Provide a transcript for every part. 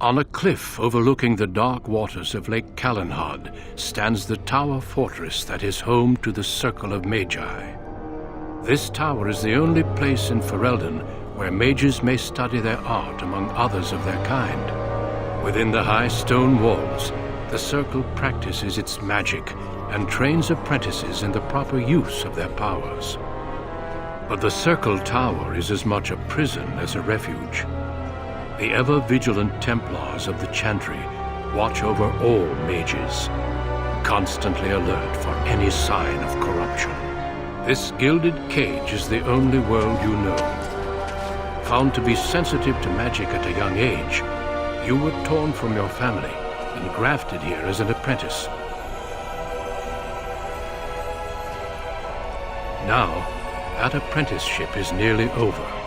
On a cliff overlooking the dark waters of Lake Calenhad stands the tower fortress that is home to the Circle of Magi. This tower is the only place in Ferelden where mages may study their art among others of their kind. Within the high stone walls, the Circle practices its magic and trains apprentices in the proper use of their powers. But the Circle Tower is as much a prison as a refuge. The ever-vigilant Templars of the Chantry watch over all mages, constantly alert for any sign of corruption. This gilded cage is the only world you know. Found to be sensitive to magic at a young age, you were torn from your family and grafted here as an apprentice. Now, that apprenticeship is nearly over.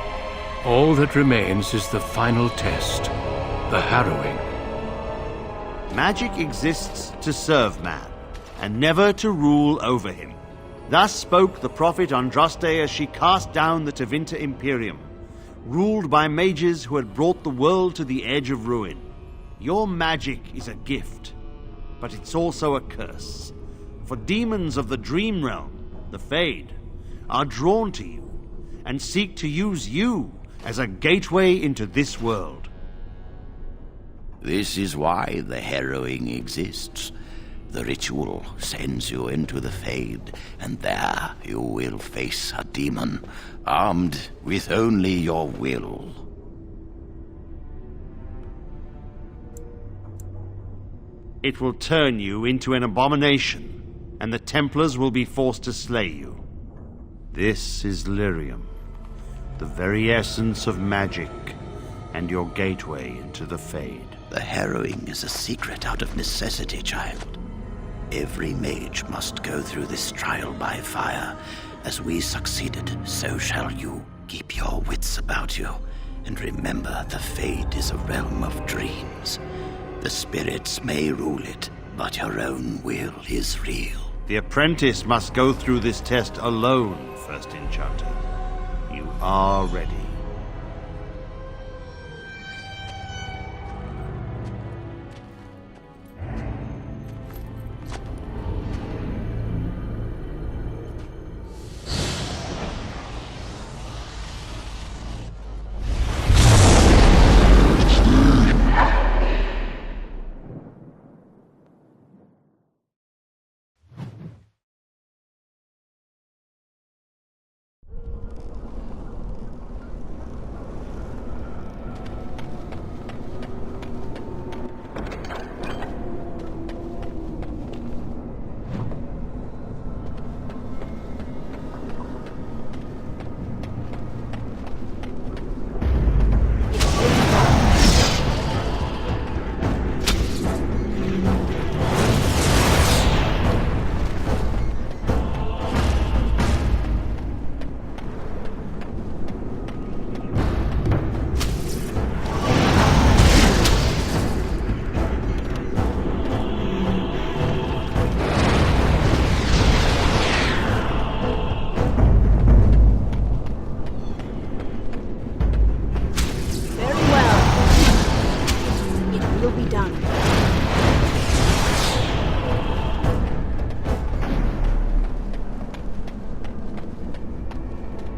All that remains is the final test, the harrowing. Magic exists to serve man, and never to rule over him. Thus spoke the prophet Andraste as she cast down the Tevinter Imperium, ruled by mages who had brought the world to the edge of ruin. Your magic is a gift, but it's also a curse. For demons of the Dream Realm, the Fade, are drawn to you, and seek to use you as a gateway into this world. This is why the harrowing exists. The ritual sends you into the Fade, and there you will face a demon, armed with only your will. It will turn you into an abomination, and the Templars will be forced to slay you. This is Lyrium, the very essence of magic, and your gateway into the Fade. The harrowing is a secret out of necessity, child. Every mage must go through this trial by fire. As we succeeded, so shall you. Keep your wits about you, and remember the Fade is a realm of dreams. The spirits may rule it, but your own will is real. The apprentice must go through this test alone, First Enchanter. You are ready.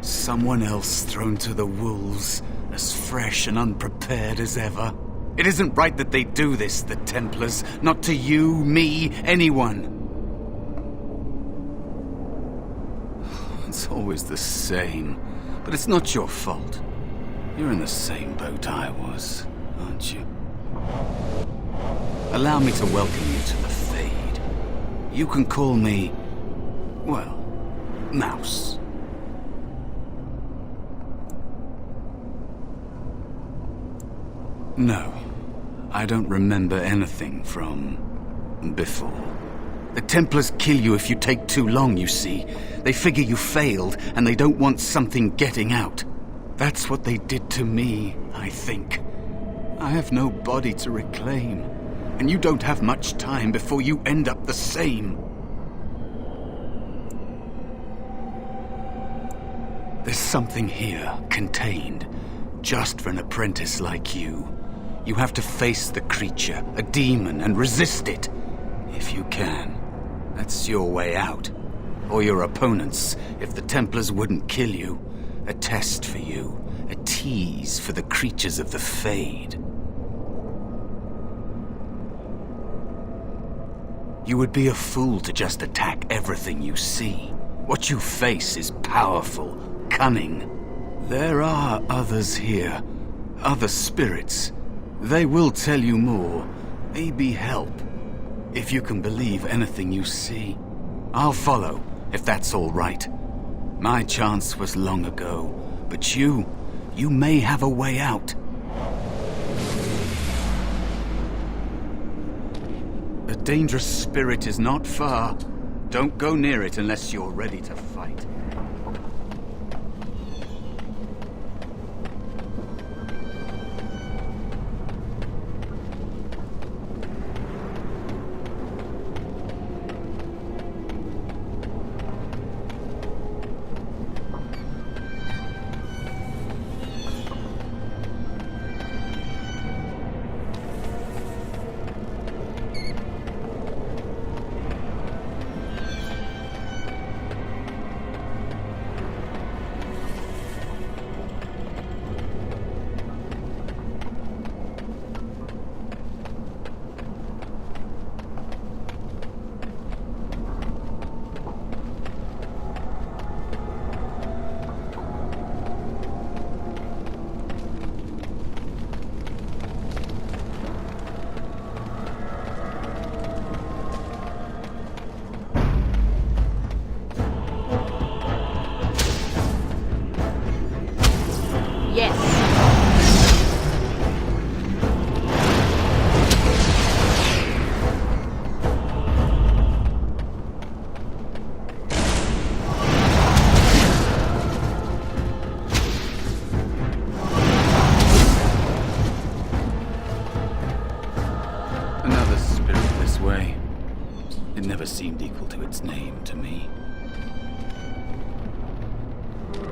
Someone else thrown to the wolves, as fresh and unprepared as ever. It isn't right that they do this, the Templars. Not to you, me, anyone. It's always the same. But it's not your fault. You're in the same boat I was, aren't you? Allow me to welcome you to the Fade. You can call me, well, Mouse. No, I don't remember anything from before. The Templars kill you if you take too long, you see. They figure you failed, and they don't want something getting out. That's what they did to me, I think. I have no body to reclaim, and you don't have much time before you end up the same. There's something here, contained, just for an apprentice like you. You have to face the creature, a demon, and resist it. If you can. That's your way out. Or your opponents, if the Templars wouldn't kill you. A test for you. A tease for the creatures of the Fade. You would be a fool to just attack everything you see. What you face is powerful, cunning. There are others here. Other spirits. They will tell you more. Maybe help. If you can believe anything you see. I'll follow, if that's all right. My chance was long ago, but you may have a way out. A dangerous spirit is not far. Don't go near it unless you're ready to fight. Seemed equal to its name to me.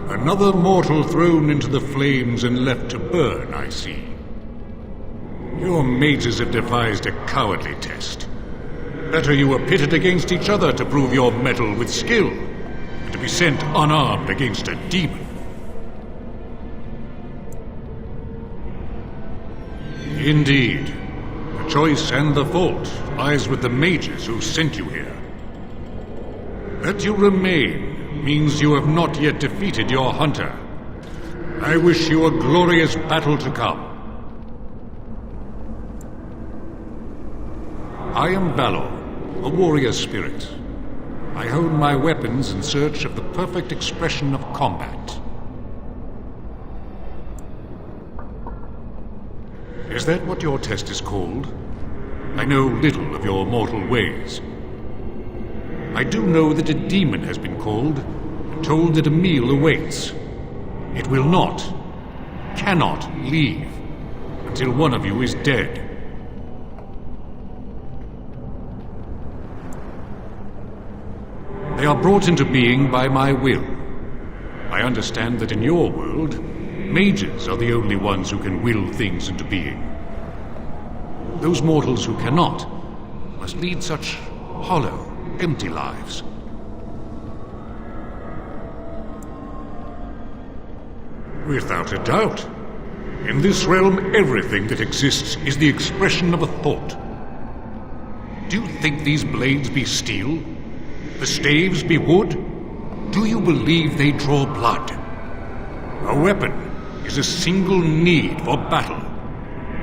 Another mortal thrown into the flames and left to burn, I see. Your mages have devised a cowardly test. Better you were pitted against each other to prove your mettle with skill, than to be sent unarmed against a demon. Indeed. The choice and the fault lies with the mages who sent you here. That you remain means you have not yet defeated your hunter. I wish you a glorious battle to come. I am Valor, a warrior spirit. I hone my weapons in search of the perfect expression of combat. Is that what your test is called? I know little of your mortal ways. I do know that a demon has been called, and told that a meal awaits. It will not, cannot leave, until one of you is dead. They are brought into being by my will. I understand that in your world, mages are the only ones who can will things into being. Those mortals who cannot must lead such hollow, empty lives. Without a doubt. In this realm, everything that exists is the expression of a thought. Do you think these blades be steel? The staves be wood? Do you believe they draw blood? A weapon is a single need for battle,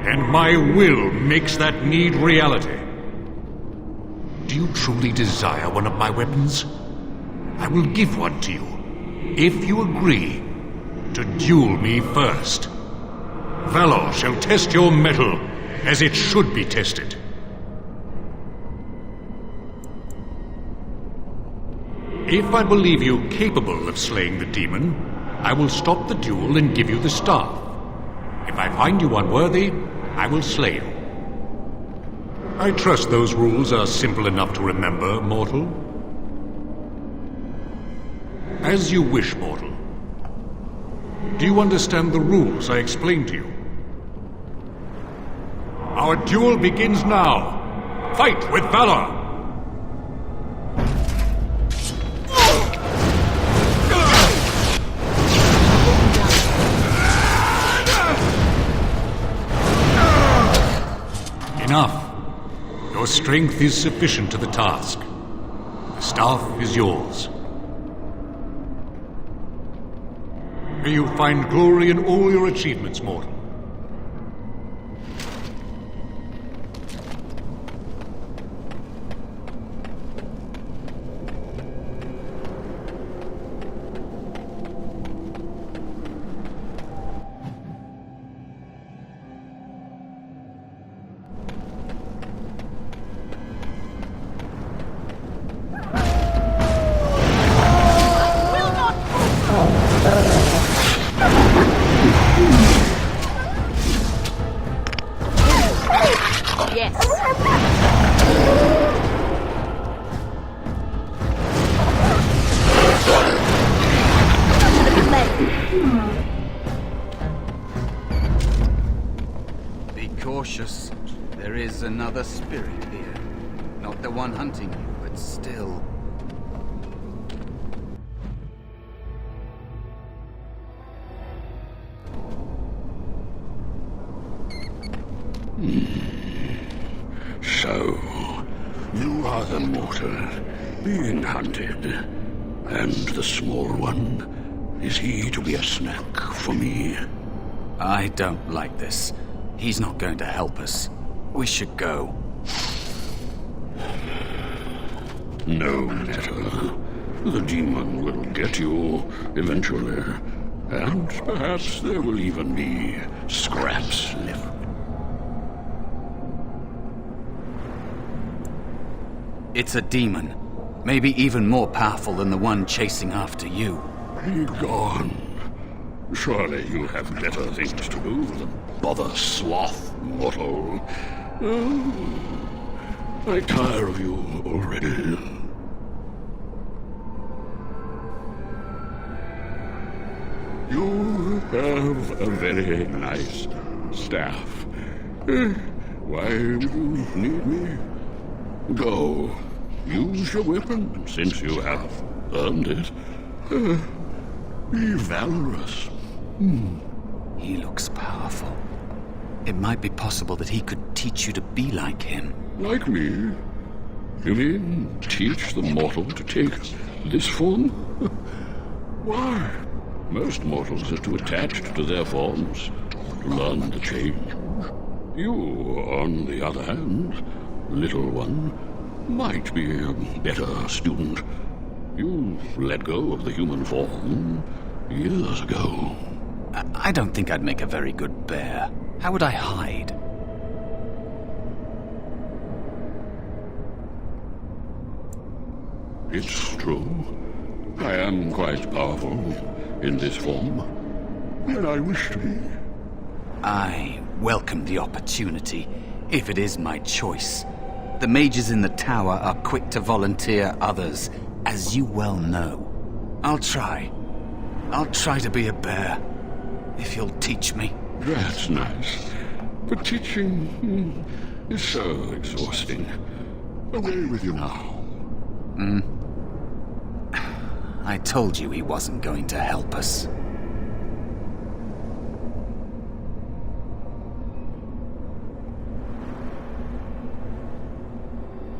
and my will makes that need reality. Do you truly desire one of my weapons? I will give one to you, if you agree to duel me first. Valor shall test your mettle as it should be tested. If I believe you capable of slaying the demon, I will stop the duel and give you the staff. If I find you unworthy, I will slay you. I trust those rules are simple enough to remember, mortal. As you wish, mortal. Do you understand the rules I explained to you? Our duel begins now. Fight with valor! Enough. Your strength is sufficient to the task. The staff is yours. May you find glory in all your achievements, mortal. Be cautious. There is another spirit here. Not the one hunting you, but still. So, you are the mortal being hunted. And the small one, is he to be a snack for me? I don't like this. He's not going to help us. We should go. No matter. The demon will get you eventually. And perhaps there will even be scraps left. It's a demon. Maybe even more powerful than the one chasing after you. Be gone. Surely you have better things to do than bother sloth mortal. I tire of you already. You have a very nice staff. Why would you need me? Go. Use your weapon, since you have earned it. Be valorous. He looks powerful. It might be possible that he could teach you to be like him. Like me? You mean teach the mortal to take this form? Why? Most mortals are too attached to their forms to learn the change. You, on the other hand, little one, might be a better student. You let go of the human form years ago. I don't think I'd make a very good bear. How would I hide? It's true. I am quite powerful in this form, and I wish to be. I welcome the opportunity, if it is my choice. The mages in the tower are quick to volunteer others, as you well know. I'll try. I'll try to be a bear, if you'll teach me. That's nice. But teaching is so exhausting. Away with you now. I told you he wasn't going to help us.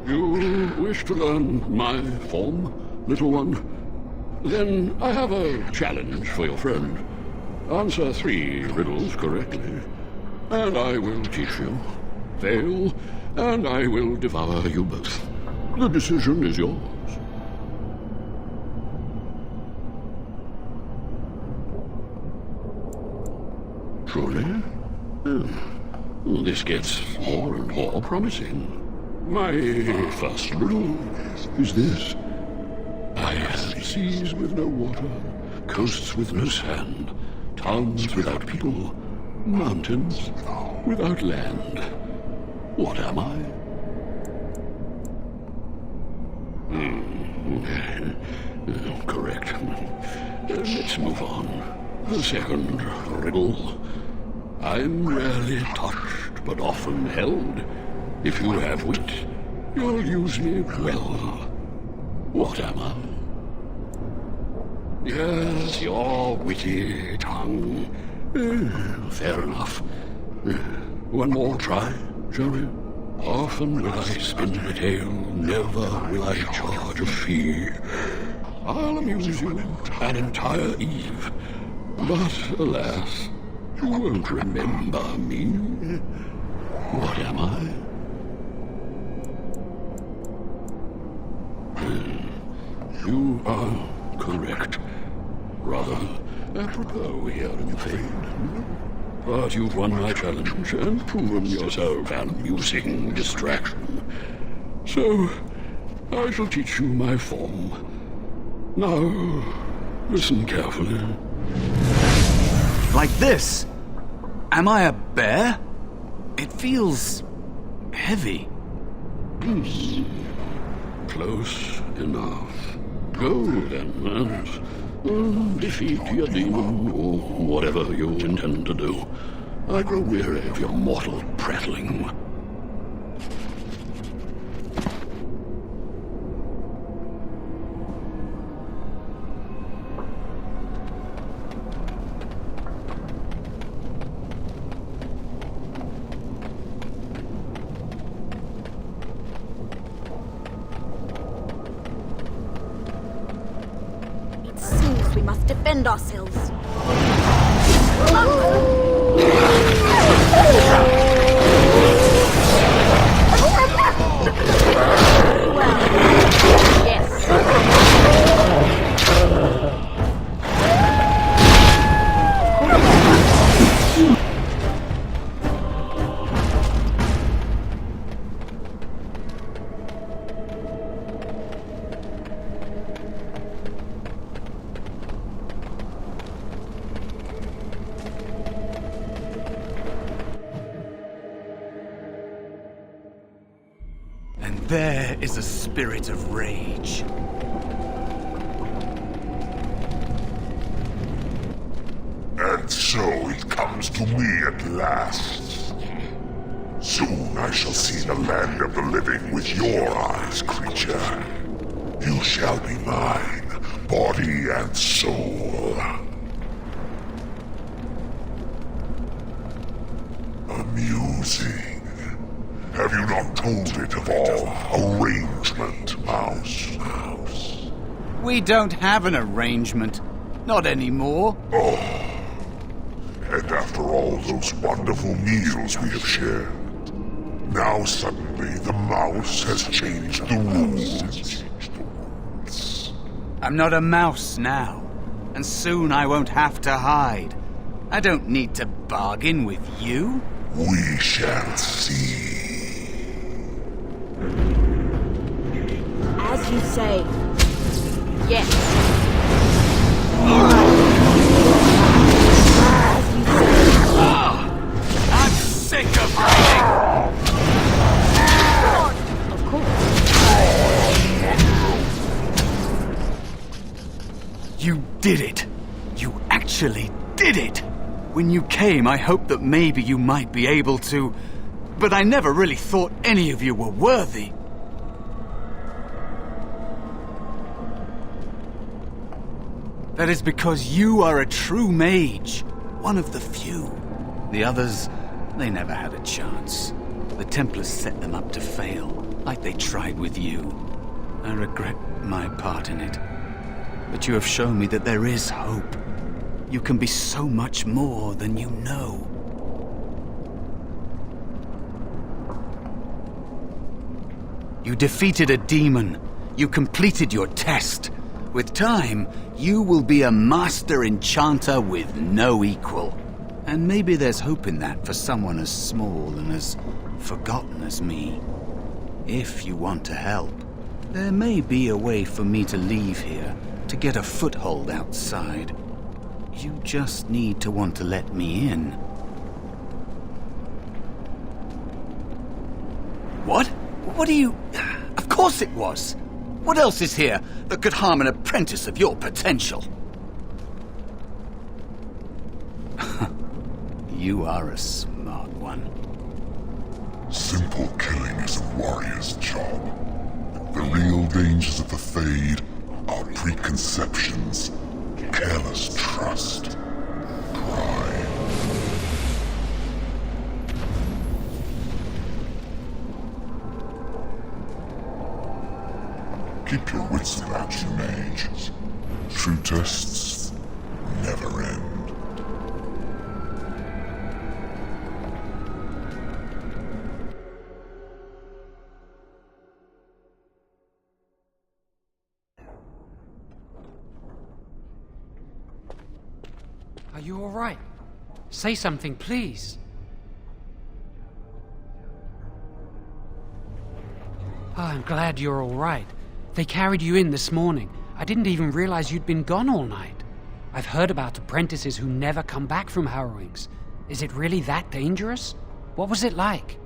You wish to learn my form, little one? Then I have a challenge for your friend. Answer 3 riddles correctly, and I will teach you. Fail, and I will devour you both. The decision is yours. Truly? This gets more and more promising. My first riddle is this. I have seas with no water, coasts with no sand, towns without people, mountains without land. What am I? Correct. Let's move on. The second riddle. I'm rarely touched but often held. If you have wit, you'll use me well. What am I? Yes, your witty tongue. Fair enough. One more try, shall we? Often will I spin the tale, never will I charge a fee. I'll amuse you an entire eve, but alas, you won't remember me. What am I? You are correct. Rather apropos here in fade. But you've won my challenge and proven yourself an amusing distraction. So, I shall teach you my form. Now, listen carefully. Like this? Am I a bear? It feels heavy. Close enough. Go then, and defeat your demon, or whatever you intend to do. I grow weary of your mortal prattling. We must defend ourselves. There is a spirit of rage. And so it comes to me at last. Soon I shall see the land of the living with your eyes, creature. You shall be mine, body and soul. Amusing. Have you not told it of our arrangement, Mouse? We don't have an arrangement. Not anymore. Oh. And after all those wonderful meals we have shared, now suddenly the mouse has changed the rules. I'm not a mouse now, and soon I won't have to hide. I don't need to bargain with you. We shall see. As you say. Yes. As you say. I'm sick of waiting. Of course. You did it. You actually did it. When you came, I hoped that maybe you might be able to, but I never really thought any of you were worthy. That is because you are a true mage, one of the few. The others, they never had a chance. The Templars set them up to fail, like they tried with you. I regret my part in it. But you have shown me that there is hope. You can be so much more than you know. You defeated a demon. You completed your test. With time, you will be a master enchanter with no equal. And maybe there's hope in that for someone as small and as forgotten as me. If you want to help, there may be a way for me to leave here, to get a foothold outside. You just need to want to let me in. What? What are you... Of course it was! What else is here that could harm an apprentice of your potential? You are a smart one. Simple killing is a warrior's job. The real dangers of the Fade are preconceptions, careless trust, pride. Keep your wits about you, Mage. True tests never end. Are you all right? Say something, please. Oh, I'm glad you're all right. They carried you in this morning. I didn't even realize you'd been gone all night. I've heard about apprentices who never come back from harrowings. Is it really that dangerous? What was it like?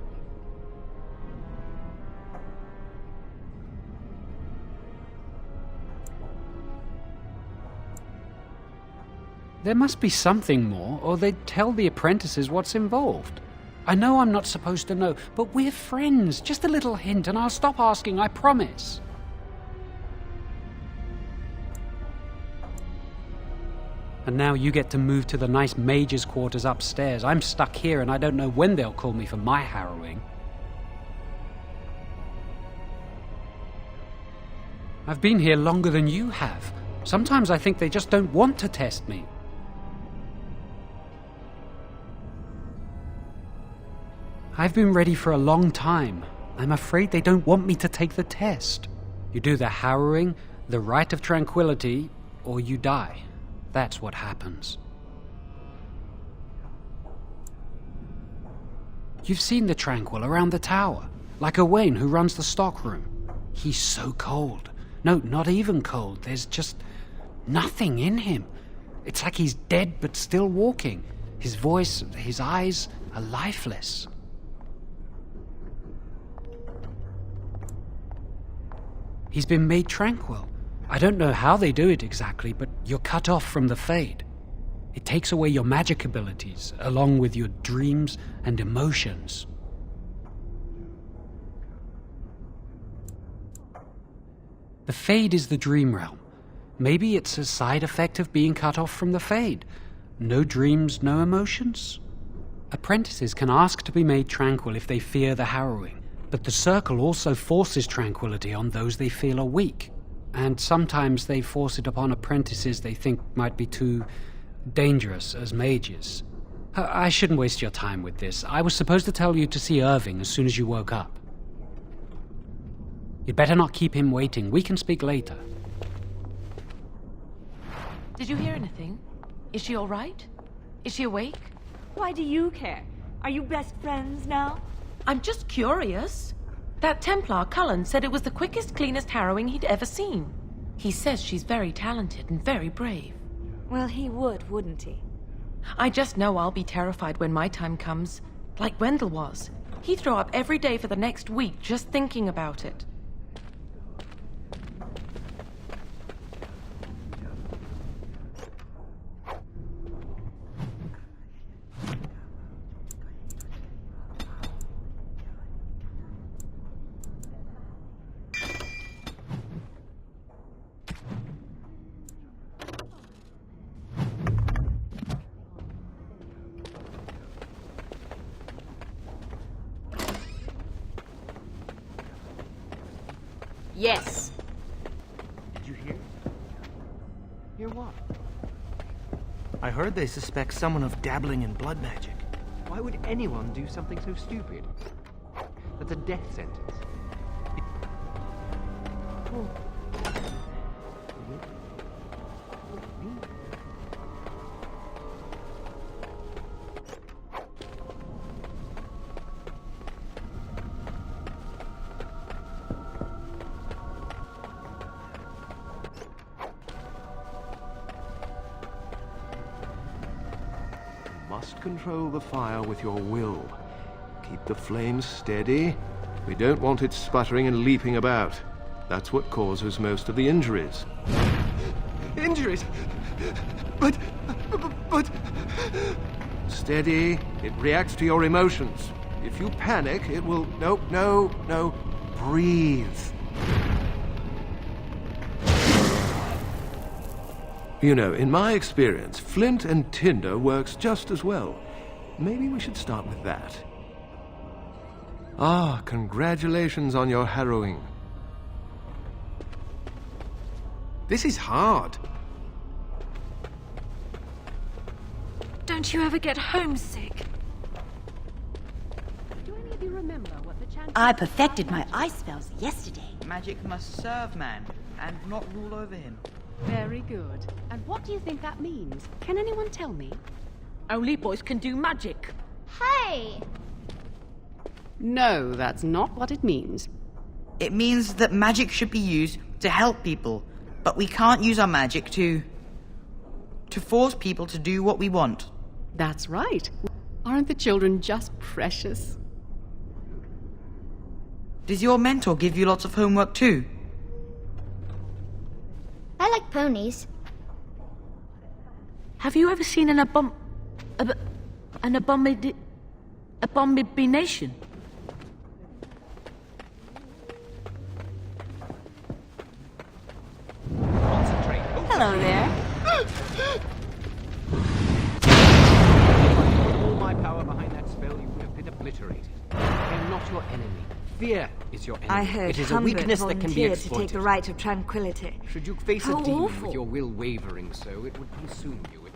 There must be something more, or they'd tell the apprentices what's involved. I know I'm not supposed to know, but we're friends. Just a little hint and I'll stop asking, I promise. And now you get to move to the nice mage's quarters upstairs. I'm stuck here and I don't know when they'll call me for my harrowing. I've been here longer than you have. Sometimes I think they just don't want to test me. I've been ready for a long time. I'm afraid they don't want me to take the test. You do the harrowing, the rite of tranquility, or you die. That's what happens. You've seen the Tranquil around the tower, like Owain who runs the stockroom. He's so cold. No, not even cold. There's just nothing in him. It's like he's dead but still walking. His voice, his eyes are lifeless. He's been made tranquil. I don't know how they do it exactly, but you're cut off from the Fade. It takes away your magic abilities, along with your dreams and emotions. The Fade is the dream realm. Maybe it's a side effect of being cut off from the Fade. No dreams, no emotions? Apprentices can ask to be made tranquil if they fear the harrowing. But the Circle also forces tranquility on those they feel are weak. And sometimes they force it upon apprentices they think might be too dangerous as mages. I shouldn't waste your time with this. I was supposed to tell you to see Irving as soon as you woke up. You'd better not keep him waiting. We can speak later. Did you hear anything? Is she all right? Is she awake? Why do you care? Are you best friends now? I'm just curious. That Templar, Cullen, said it was the quickest, cleanest harrowing he'd ever seen. He says she's very talented and very brave. Well, he would, wouldn't he? I just know I'll be terrified when my time comes. Like Wendell was. He'd throw up every day for the next week just thinking about it. Yes. Did you hear? Hear what? I heard they suspect someone of dabbling in blood magic. Why would anyone do something so stupid? That's a death sentence. Must control the fire with your will. Keep the flames steady. We don't want it sputtering and leaping about. That's what causes most of the injuries. Injuries? But... Steady. It reacts to your emotions. If you panic, it will... No. Breathe. You know, in my experience, flint and tinder works just as well. Maybe we should start with that. Ah, congratulations on your harrowing. This is hard. Don't you ever get homesick? Do any of you remember what the chant... I perfected my ice spells yesterday. Magic must serve man, and not rule over him. Very good. And what do you think that means? Can anyone tell me? Only boys can do magic. Hey! No, that's not what it means. It means that magic should be used to help people, but we can't use our magic to force people to do what we want. That's right. Aren't the children just precious? Does your mentor give you lots of homework too? I like ponies. Have you ever seen an abomination? Hello there. All my power behind that spell, you would have been obliterated. I am not your enemy. Fear is your enemy. I heard it is a weakness that can be volunteered exploited. to take the right of tranquility. Should you face How a demon awful. with your will wavering so, it would consume you.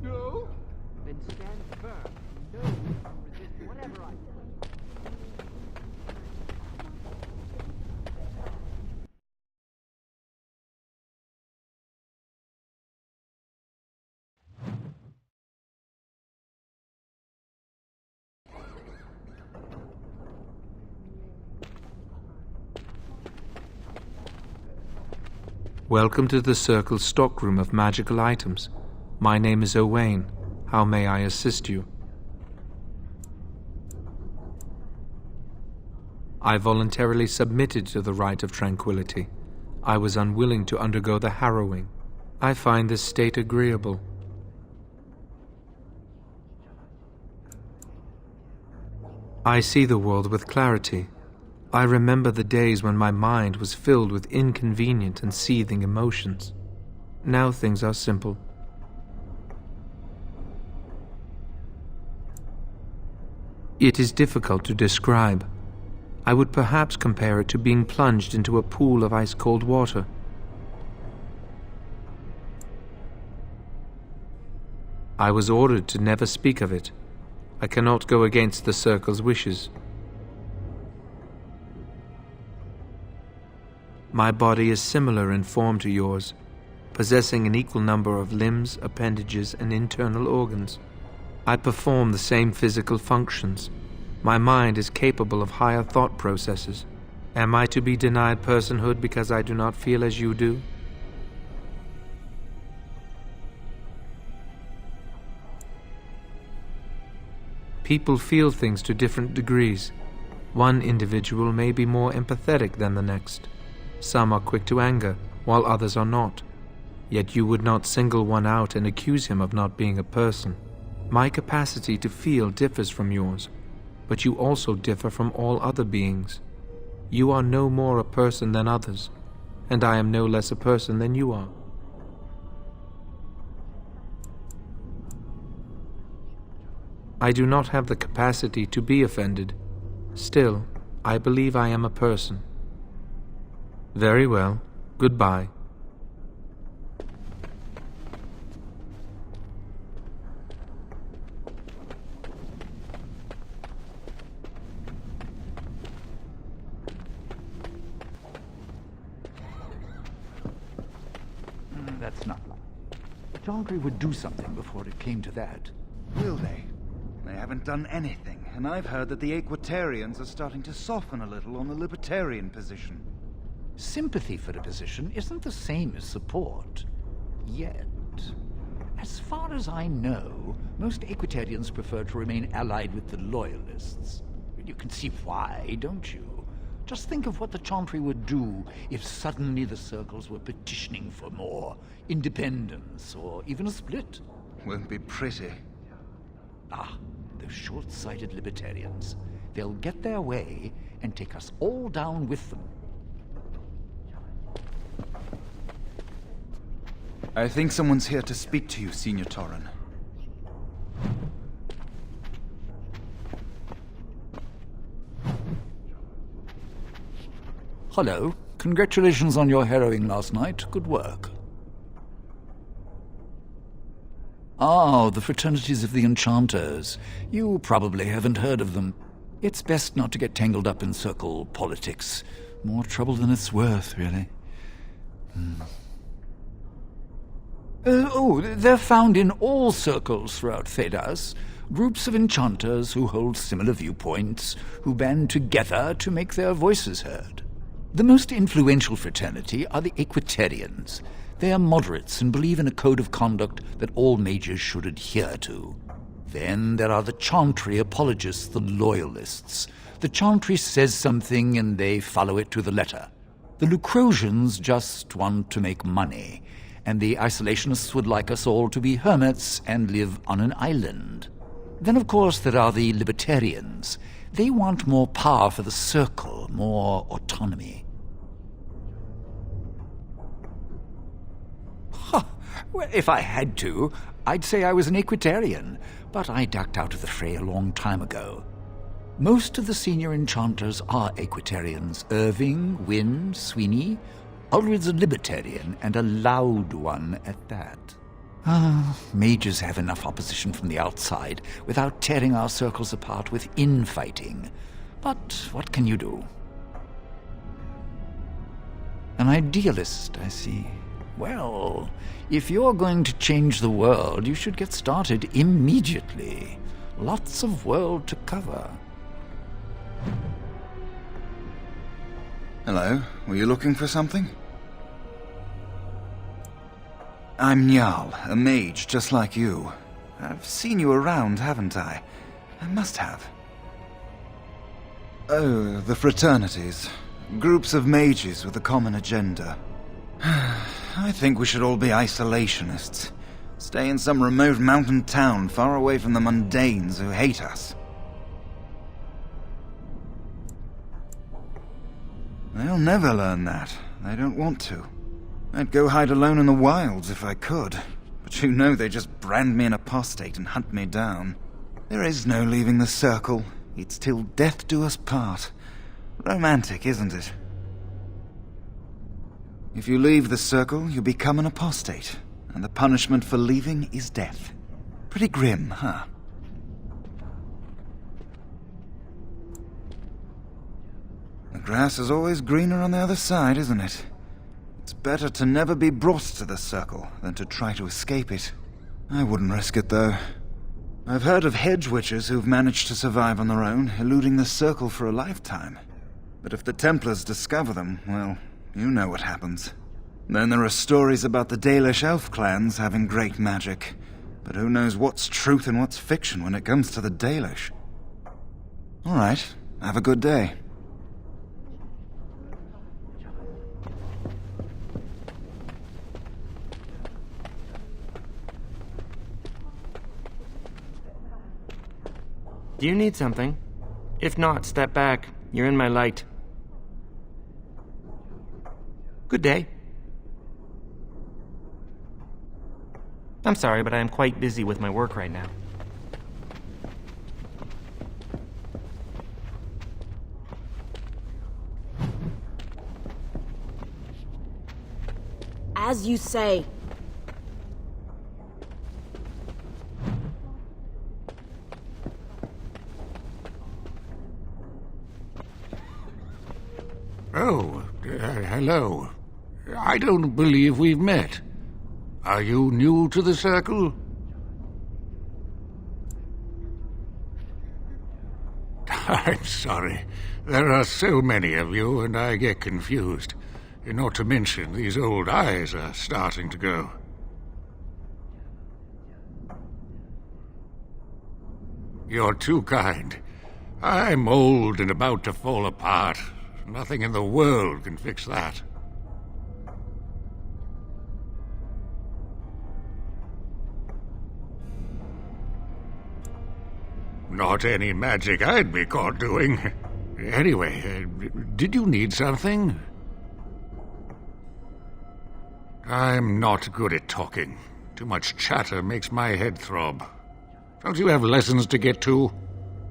No? Then stand firm. No, resist whatever I say. Welcome to the Circle's stockroom of magical items. My name is Owain. How may I assist you? I voluntarily submitted to the right of tranquility. I was unwilling to undergo the harrowing. I find this state agreeable. I see the world with clarity. I remember the days when my mind was filled with inconvenient and seething emotions. Now things are simple. It is difficult to describe. I would perhaps compare it to being plunged into a pool of ice-cold water. I was ordered to never speak of it. I cannot go against the Circle's wishes. My body is similar in form to yours, possessing an equal number of limbs, appendages, and internal organs. I perform the same physical functions. My mind is capable of higher thought processes. Am I to be denied personhood because I do not feel as you do? People feel things to different degrees. One individual may be more empathetic than the next. Some are quick to anger, while others are not. Yet you would not single one out and accuse him of not being a person. My capacity to feel differs from yours, but you also differ from all other beings. You are no more a person than others, and I am no less a person than you are. I do not have the capacity to be offended. Still, I believe I am a person. Very well. Goodbye. That's not right. The Chantry would do something before it came to that. Will they? They haven't done anything, and I've heard that the Equitarians are starting to soften a little on the Libertarian position. Sympathy for a position isn't the same as support. Yet. As far as I know, most Equitarians prefer to remain allied with the Loyalists. You can see why, don't you? Just think of what the Chantry would do if suddenly the Circles were petitioning for more independence, or even a split. Won't be pretty. Ah, those short-sighted libertarians. They'll get their way and take us all down with them. I think someone's here to speak to you, Senior Torren. Hello. Congratulations on your harrowing last night. Good work. Ah, the fraternities of the Enchanters. You probably haven't heard of them. It's best not to get tangled up in circle politics. More trouble than it's worth, really. They're found in all circles throughout Thedas. Groups of enchanters who hold similar viewpoints, who band together to make their voices heard. The most influential fraternity are the Equitarians. They are moderates and believe in a code of conduct that all mages should adhere to. Then there are the Chantry apologists, the Loyalists. The Chantry says something and they follow it to the letter. The Lucrosians just want to make money, and the Isolationists would like us all to be hermits and live on an island. Then, of course, there are the Libertarians. They want more power for the Circle, more autonomy. Well, if I had to, I'd say I was an Equitarian, but I ducked out of the fray a long time ago. Most of the senior enchanters are Equitarians. Irving, Wynne, Sweeney. Ulrid's a Libertarian, and a loud one at that. Mages have enough opposition from the outside without tearing our circles apart with infighting. But what can you do? An idealist, I see. Well, if you're going to change the world, you should get started immediately. Lots of world to cover. Hello, were you looking for something? I'm Njal, a mage just like you. I've seen you around, haven't I? I must have. Oh, the fraternities. Groups of mages with a common agenda. I think we should all be isolationists. Stay in some remote mountain town far away from the mundanes who hate us. They'll never learn that. They don't want to. I'd go hide alone in the wilds if I could. But you know they just brand me an apostate and hunt me down. There is no leaving the circle. It's till death do us part. Romantic, isn't it? If you leave the circle, you become an apostate, and the punishment for leaving is death. Pretty grim, huh? The grass is always greener on the other side, isn't it? It's better to never be brought to the circle than to try to escape it. I wouldn't risk it, though. I've heard of hedge witches who've managed to survive on their own, eluding the circle for a lifetime. But if the Templars discover them, well, you know what happens. Then there are stories about the Dalish elf clans having great magic. But who knows what's truth and what's fiction when it comes to the Dalish? All right, have a good day. Do you need something? If not, step back. You're in my light. Good day. I'm sorry, but I am quite busy with my work right now. As you say. Oh, hello. I don't believe we've met. Are you new to the circle? I'm sorry. There are so many of you, and I get confused. Not to mention, these old eyes are starting to go. You're too kind. I'm old and about to fall apart. Nothing in the world can fix that. Not any magic I'd be caught doing. Anyway, did you need something? I'm not good at talking. Too much chatter makes my head throb. Don't you have lessons to get to?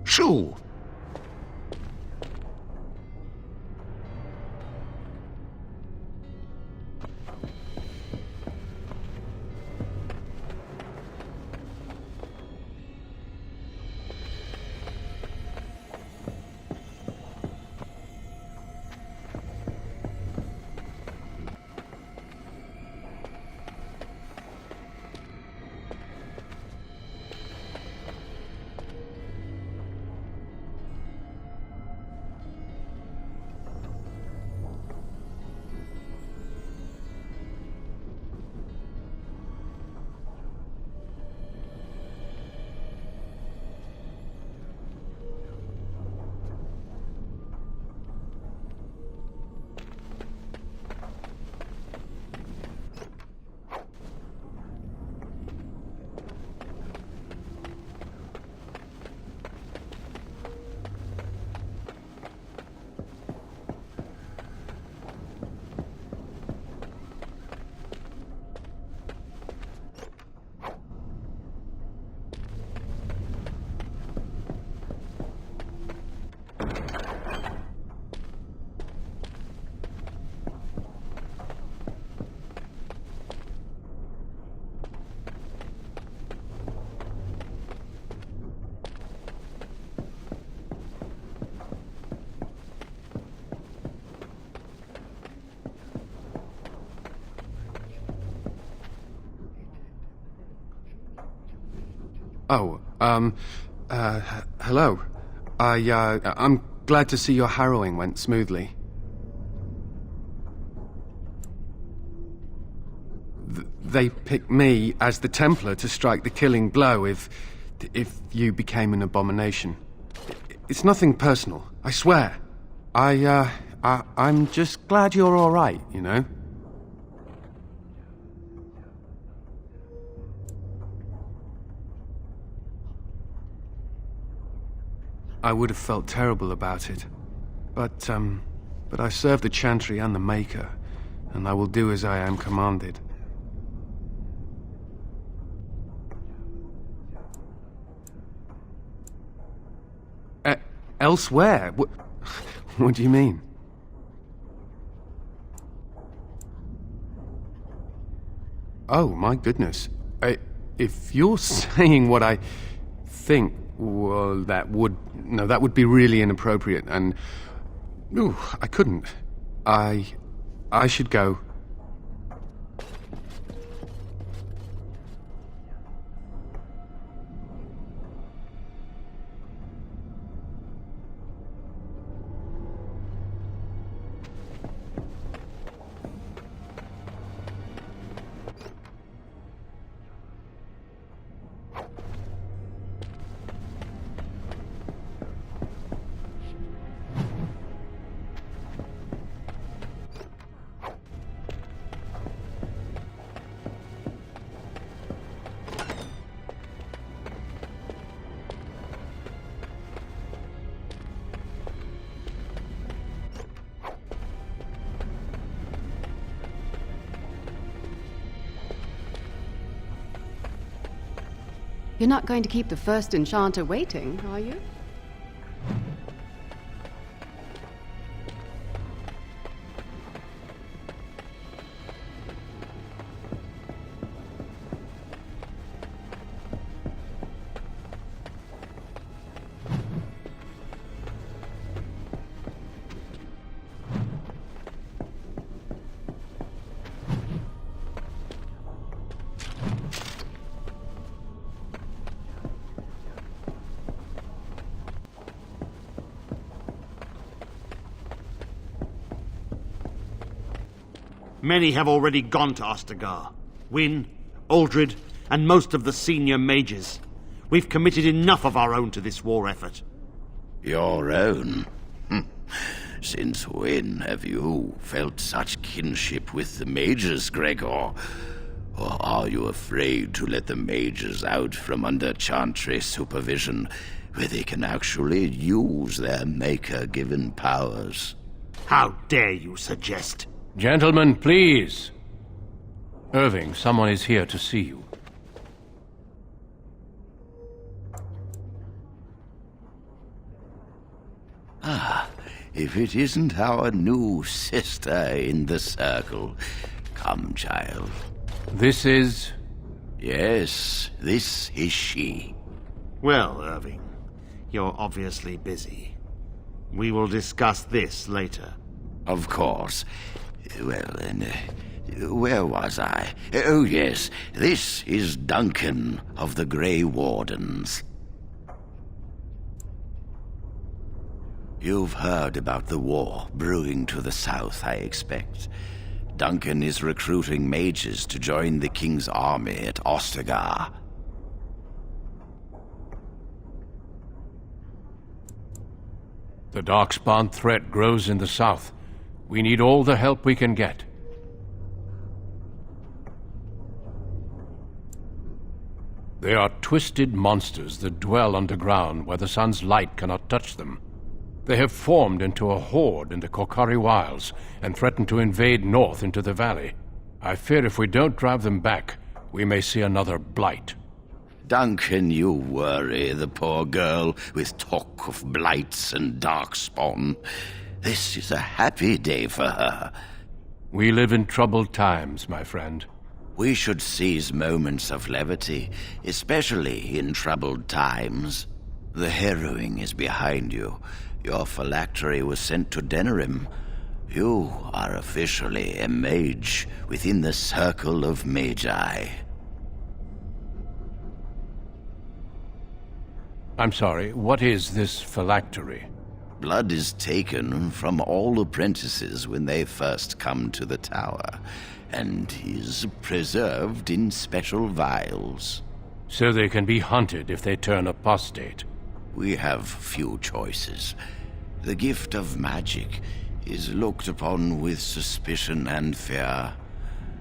Shoo! Oh, hello. I'm glad to see your harrowing went smoothly. They picked me as the Templar to strike the killing blow if you became an abomination. It's nothing personal, I swear. I'm just glad you're all right, you know? I would have felt terrible about it. But I serve the Chantry and the Maker, and I will do as I am commanded. Elsewhere? What do you mean? Oh, my goodness. If you're saying what I think, well, that would be really inappropriate, and I couldn't. I should go. You're not going to keep the first enchanter waiting, are you? Many have already gone to Ostagar. Wynne, Aldred, and most of the senior mages. We've committed enough of our own to this war effort. Your own? Since when have you felt such kinship with the mages, Gregor? Or are you afraid to let the mages out from under Chantry supervision, where they can actually use their Maker-given powers? How dare you suggest? Gentlemen, please. Irving, someone is here to see you. Ah, if it isn't our new sister in the circle. Come, child. This is... Yes, this is she. Well, Irving, you're obviously busy. We will discuss this later. Of course. Well, then, where was I? Oh, yes, this is Duncan of the Grey Wardens. You've heard about the war brewing to the south, I expect. Duncan is recruiting mages to join the King's army at Ostagar. The Darkspawn threat grows in the south. We need all the help we can get. They are twisted monsters that dwell underground where the sun's light cannot touch them. They have formed into a horde in the Korkari Wilds and threaten to invade north into the valley. I fear if we don't drive them back, we may see another blight. Duncan, you worry the poor girl with talk of blights and darkspawn. This is a happy day for her. We live in troubled times, my friend. We should seize moments of levity, especially in troubled times. The harrowing is behind you. Your phylactery was sent to Denerim. You are officially a mage within the circle of Magi. I'm sorry, what is this phylactery? Blood is taken from all apprentices when they first come to the tower, and is preserved in special vials. So they can be hunted if they turn apostate. We have few choices. The gift of magic is looked upon with suspicion and fear.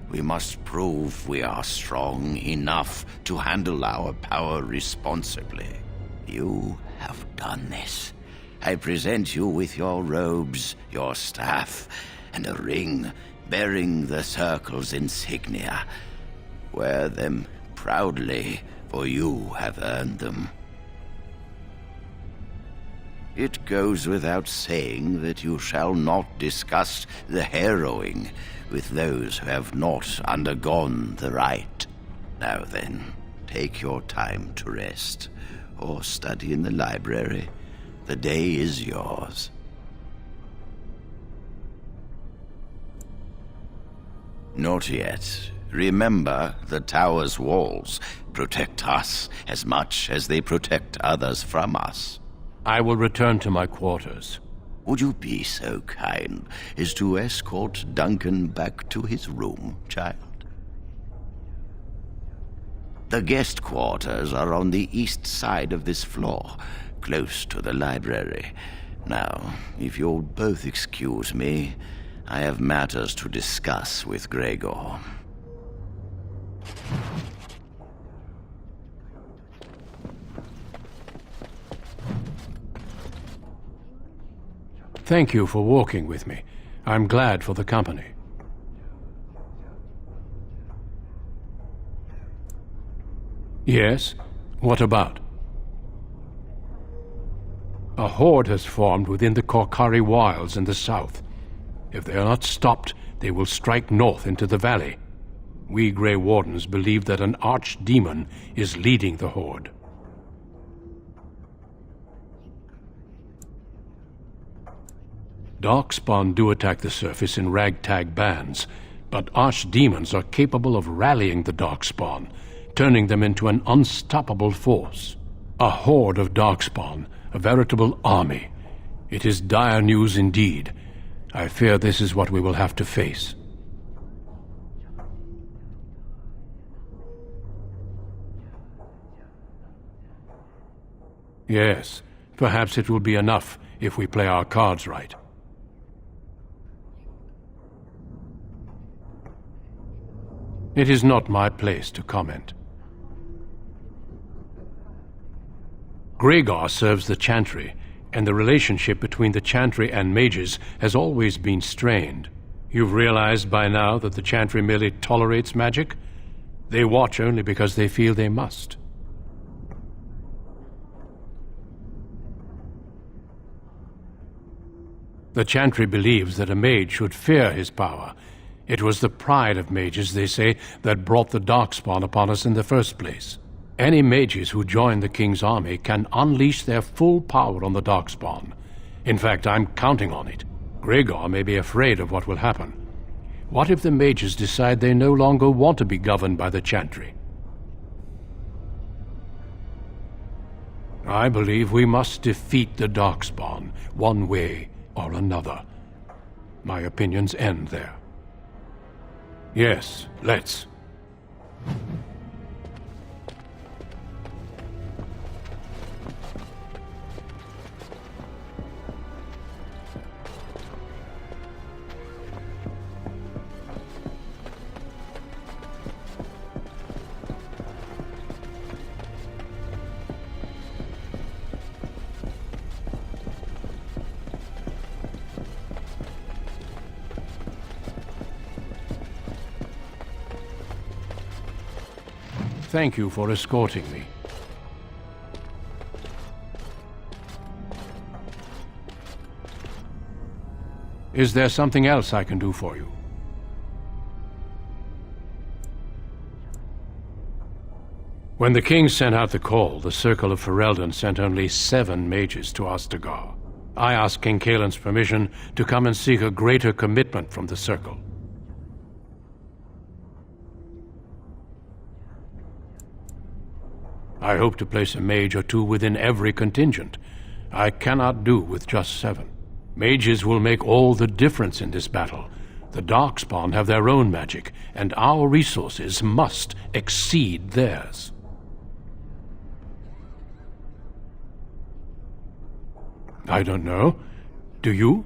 We must prove we are strong enough to handle our power responsibly. You have done this. I present you with your robes, your staff, and a ring bearing the Circle's insignia. Wear them proudly, for you have earned them. It goes without saying that you shall not discuss the harrowing with those who have not undergone the rite. Now then, take your time to rest, or study in the library. The day is yours. Not yet. Remember, the tower's walls protect us as much as they protect others from us. I will return to my quarters. Would you be so kind as to escort Duncan back to his room, child? The guest quarters are on the east side of this floor, close to the library. Now, if you'll both excuse me, I have matters to discuss with Gregor. Thank you for walking with me. I'm glad for the company. Yes? What about? A horde has formed within the Korkari Wilds in the south. If they are not stopped, they will strike north into the valley. We Grey Wardens believe that an archdemon is leading the horde. Darkspawn do attack the surface in ragtag bands, but archdemons are capable of rallying the Darkspawn, turning them into an unstoppable force. A horde of Darkspawn, a veritable army. It is dire news indeed. I fear this is what we will have to face. Yes, perhaps it will be enough if we play our cards right. It is not my place to comment. Gregor serves the Chantry, and the relationship between the Chantry and mages has always been strained. You've realized by now that the Chantry merely tolerates magic? They watch only because they feel they must. The Chantry believes that a mage should fear his power. It was the pride of mages, they say, that brought the Darkspawn upon us in the first place. Any mages who join the King's army can unleash their full power on the Darkspawn. In fact, I'm counting on it. Gregor may be afraid of what will happen. What if the mages decide they no longer want to be governed by the Chantry? I believe we must defeat the Darkspawn, one way or another. My opinions end there. Yes, let's. Thank you for escorting me. Is there something else I can do for you? When the king sent out the call, the Circle of Ferelden sent only 7 mages to Ostagar. I asked King Kaelin's permission to come and seek a greater commitment from the Circle. I hope to place a mage or 2 within every contingent. I cannot do with just 7. Mages will make all the difference in this battle. The Darkspawn have their own magic, and our resources must exceed theirs. I don't know. Do you?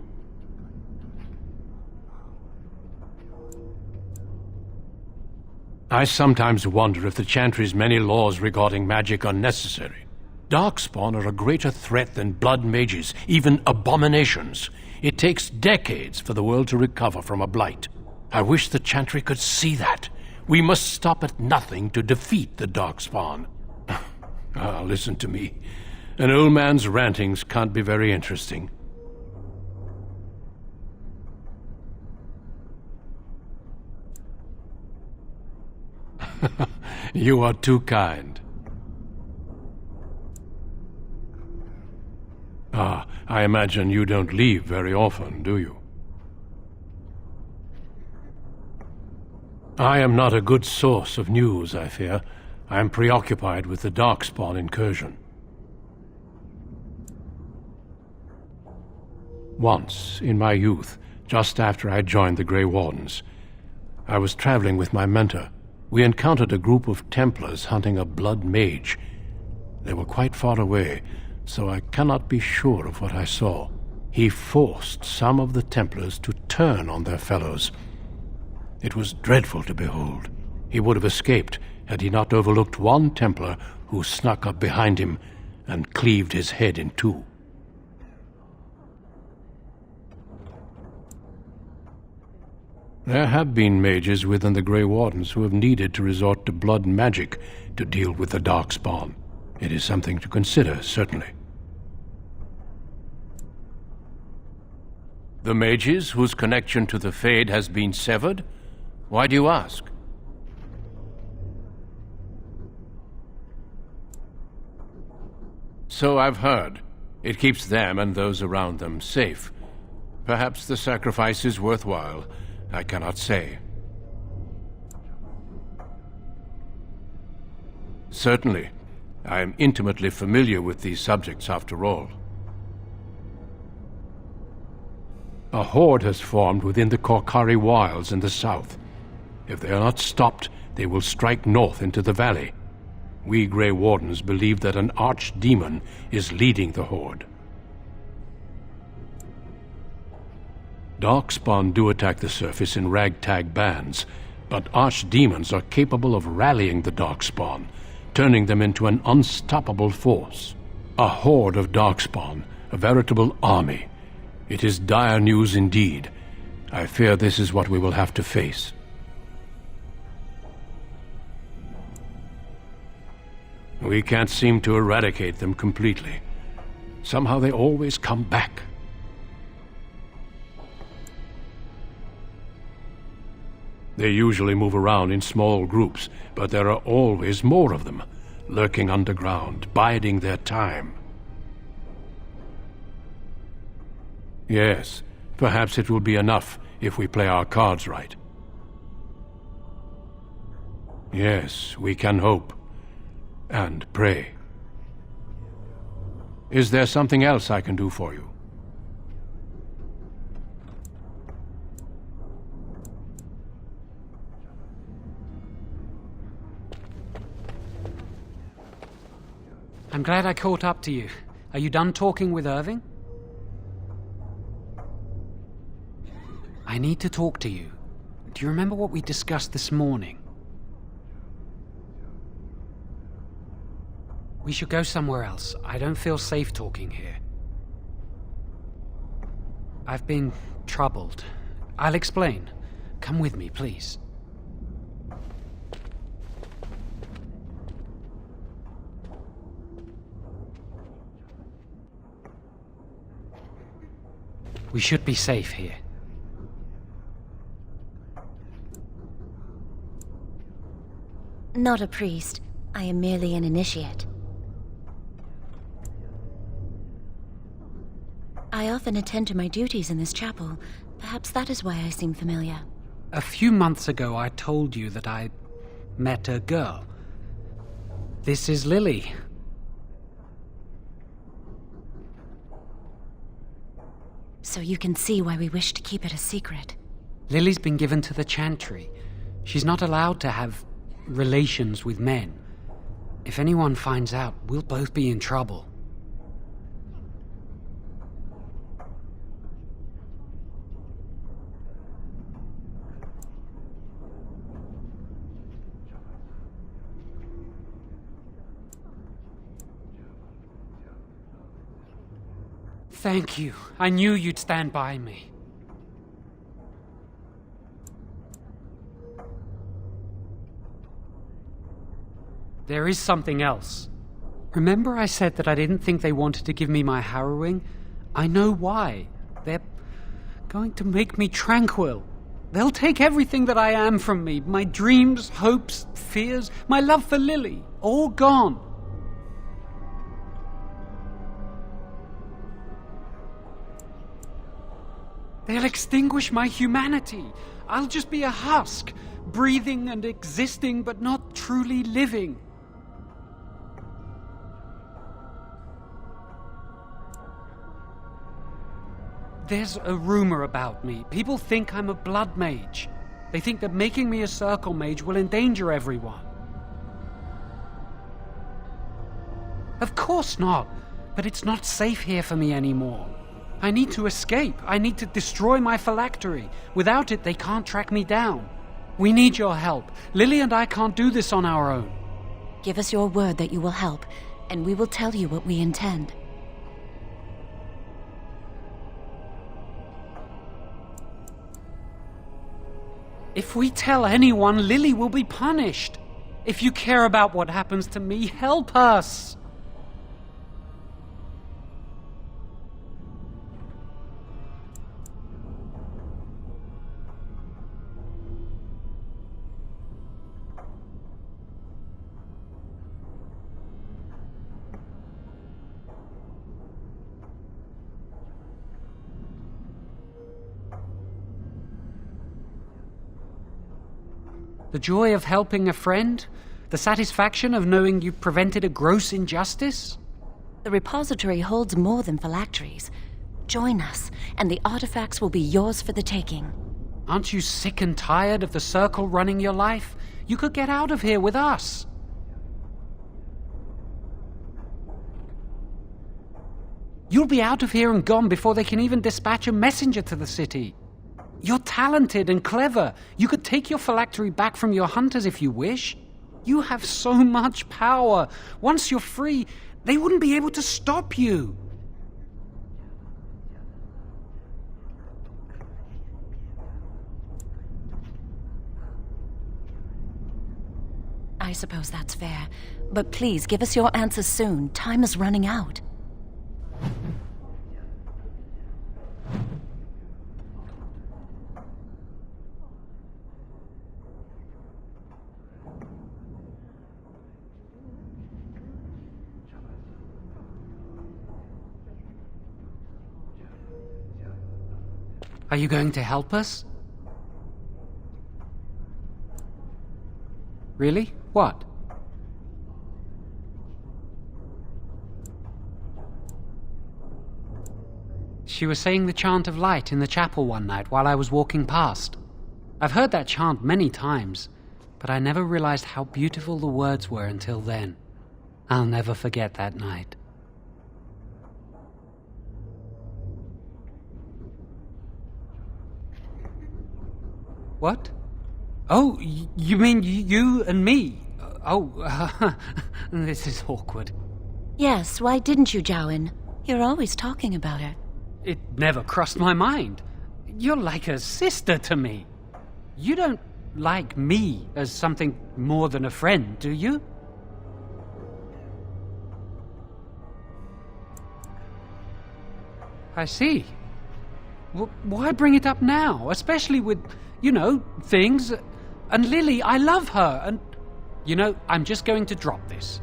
I sometimes wonder if the Chantry's many laws regarding magic are necessary. Darkspawn are a greater threat than blood mages, even abominations. It takes decades for the world to recover from a blight. I wish the Chantry could see that. We must stop at nothing to defeat the Darkspawn. Listen to me. An old man's rantings can't be very interesting. You are too kind. I imagine you don't leave very often, do you? I am not a good source of news, I fear. I am preoccupied with the Darkspawn incursion. Once, in my youth, just after I joined the Grey Wardens, I was traveling with my mentor. We encountered a group of Templars hunting a blood mage. They were quite far away, so I cannot be sure of what I saw. He forced some of the Templars to turn on their fellows. It was dreadful to behold. He would have escaped had he not overlooked one Templar who snuck up behind him and cleaved his head in 2. There have been mages within the Grey Wardens who have needed to resort to blood magic to deal with the Darkspawn. It is something to consider, certainly. The mages whose connection to the Fade has been severed? Why do you ask? So I've heard. It keeps them and those around them safe. Perhaps the sacrifice is worthwhile. I cannot say. Certainly. I am intimately familiar with these subjects, after all. A horde has formed within the Korkari wilds in the south. If they are not stopped, they will strike north into the valley. We Grey Wardens believe that an archdemon is leading the horde. Darkspawn do attack the surface in ragtag bands, but archdemons are capable of rallying the Darkspawn, turning them into an unstoppable force. A horde of Darkspawn, a veritable army. It is dire news indeed. I fear this is what we will have to face. We can't seem to eradicate them completely. Somehow they always come back. They usually move around in small groups, but there are always more of them, lurking underground, biding their time. Yes, perhaps it will be enough if we play our cards right. Yes, we can hope. And pray. Is there something else I can do for you? I'm glad I caught up to you. Are you done talking with Irving? I need to talk to you. Do you remember what we discussed this morning? We should go somewhere else. I don't feel safe talking here. I've been troubled. I'll explain. Come with me, please. We should be safe here. Not a priest. I am merely an initiate. I often attend to my duties in this chapel. Perhaps that is why I seem familiar. A few months ago, I told you that I met a girl. This is Lily. So you can see why we wish to keep it a secret. Lily's been given to the Chantry. She's not allowed to have relations with men. If anyone finds out, we'll both be in trouble. Thank you. I knew you'd stand by me. There is something else. Remember I said that I didn't think they wanted to give me my harrowing? I know why. They're going to make me tranquil. They'll take everything that I am from me. My dreams, hopes, fears, my love for Lily. All gone. They'll extinguish my humanity. I'll just be a husk, breathing and existing, but not truly living. There's a rumor about me. People think I'm a blood mage. They think that making me a circle mage will endanger everyone. Of course not, but it's not safe here for me anymore. I need to escape. I need to destroy my phylactery. Without it, they can't track me down. We need your help. Lily and I can't do this on our own. Give us your word that you will help, and we will tell you what we intend. If we tell anyone, Lily will be punished. If you care about what happens to me, help us. The joy of helping a friend? The satisfaction of knowing you've prevented a gross injustice? The repository holds more than phylacteries. Join us, and the artifacts will be yours for the taking. Aren't you sick and tired of the circle running your life? You could get out of here with us. You'll be out of here and gone before they can even dispatch a messenger to the city. You're talented and clever. You could take your phylactery back from your hunters if you wish. You have so much power. Once you're free, they wouldn't be able to stop you. I suppose that's fair. But please give us your answers soon. Time is running out. Are you going to help us? Really? What? She was saying the chant of light in the chapel one night while I was walking past. I've heard that chant many times, but I never realized how beautiful the words were until then. I'll never forget that night. What? Oh, you mean you and me? Oh, this is awkward. Yes, why didn't you, Jowen? You're always talking about her. It never crossed my mind. You're like a sister to me. You don't like me as something more than a friend, do you? I see. Why bring it up now? Especially with, things. And Lily, I love her, and... I'm just going to drop this.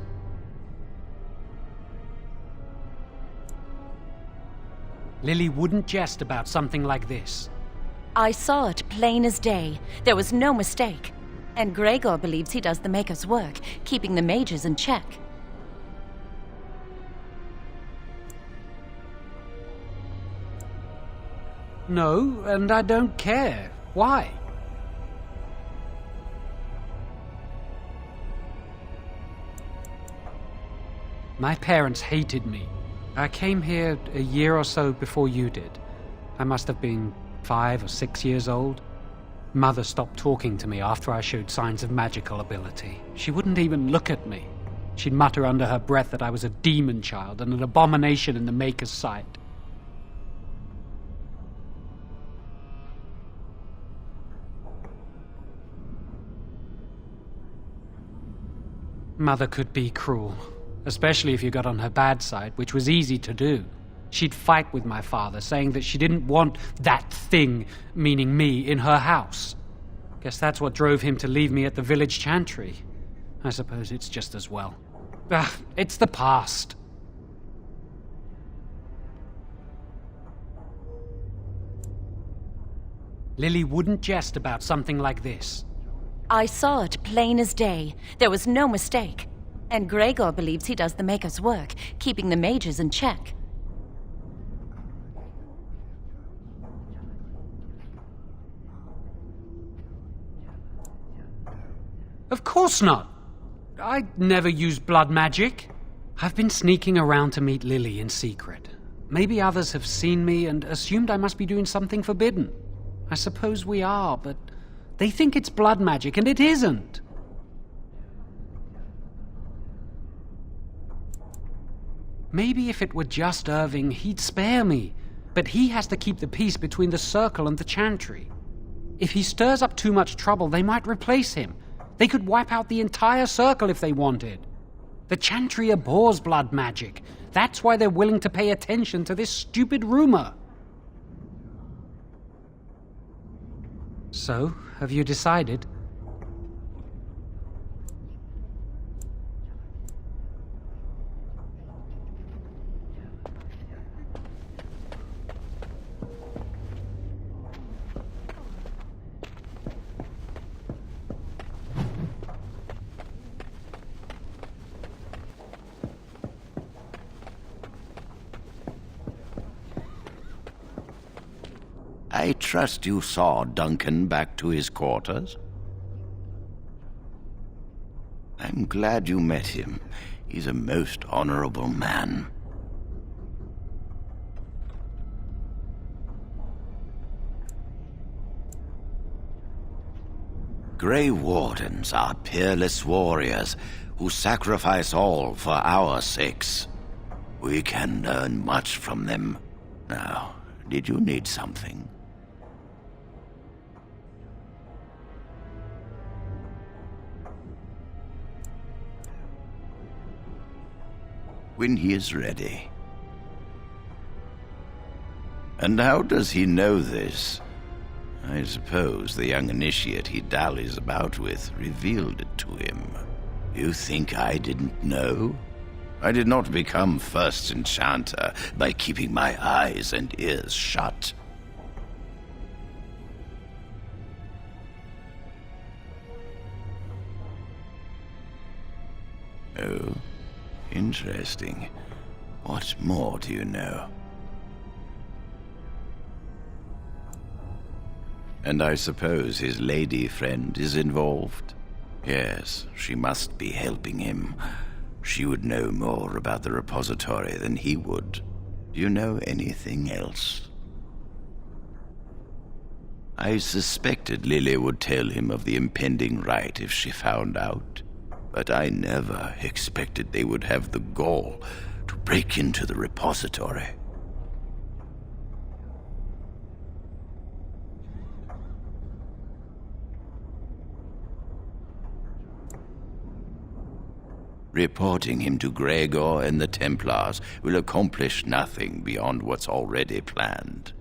Lily wouldn't jest about something like this. I saw it plain as day. There was no mistake. And Gregor believes he does the Maker's work, keeping the mages in check. No, and I don't care. Why? My parents hated me. I came here a year or so before you did. I must have been 5 or 6 years old. Mother stopped talking to me after I showed signs of magical ability. She wouldn't even look at me. She'd mutter under her breath that I was a demon child and an abomination in the Maker's sight. Mother could be cruel. Especially if you got on her bad side, which was easy to do. She'd fight with my father, saying that she didn't want that thing, meaning me, in her house. Guess that's what drove him to leave me at the village chantry. I suppose it's just as well. It's the past. Lily wouldn't jest about something like this. I saw it plain as day. There was no mistake. And Gregor believes he does the Maker's work, keeping the mages in check. Of course not. I never used blood magic. I've been sneaking around to meet Lily in secret. Maybe others have seen me and assumed I must be doing something forbidden. I suppose we are, but they think it's blood magic, and it isn't. Maybe if it were just Irving, he'd spare me. But he has to keep the peace between the Circle and the Chantry. If he stirs up too much trouble, they might replace him. They could wipe out the entire Circle if they wanted. The Chantry abhors blood magic. That's why they're willing to pay attention to this stupid rumor. So, have you decided? I trust you saw Duncan back to his quarters? I'm glad you met him. He's a most honorable man. Grey Wardens are peerless warriors who sacrifice all for our sakes. We can learn much from them. Now, did you need something? When he is ready. And how does he know this? I suppose the young initiate he dallies about with revealed it to him. You think I didn't know? I did not become first enchanter by keeping my eyes and ears shut. Oh, interesting. What more do you know? And I suppose his lady friend is involved? Yes, she must be helping him. She would know more about the repository than he would. Do you know anything else? I suspected Lily would tell him of the impending rite if she found out, but I never expected they would have the gall to break into the repository. Reporting him to Gregor and the Templars will accomplish nothing beyond what's already planned.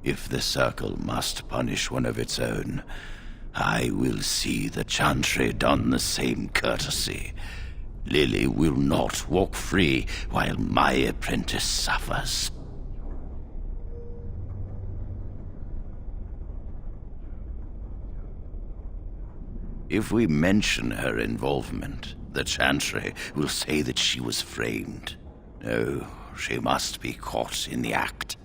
If the Circle must punish one of its own, I will see the Chantry done the same courtesy. Lily will not walk free while my apprentice suffers. If we mention her involvement, the Chantry will say that she was framed. No, she must be caught in the act.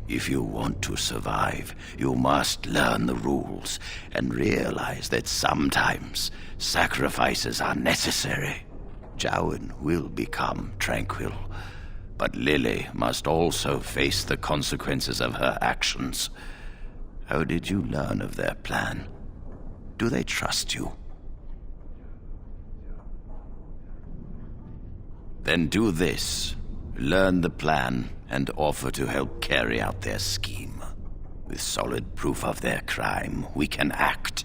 If you want to survive, you must learn the rules and realize that sometimes sacrifices are necessary. Jowan will become tranquil, but Lily must also face the consequences of her actions. How did you learn of their plan? Do they trust you? Then do this. Learn the plan and offer to help carry out their scheme. With solid proof of their crime, we can act.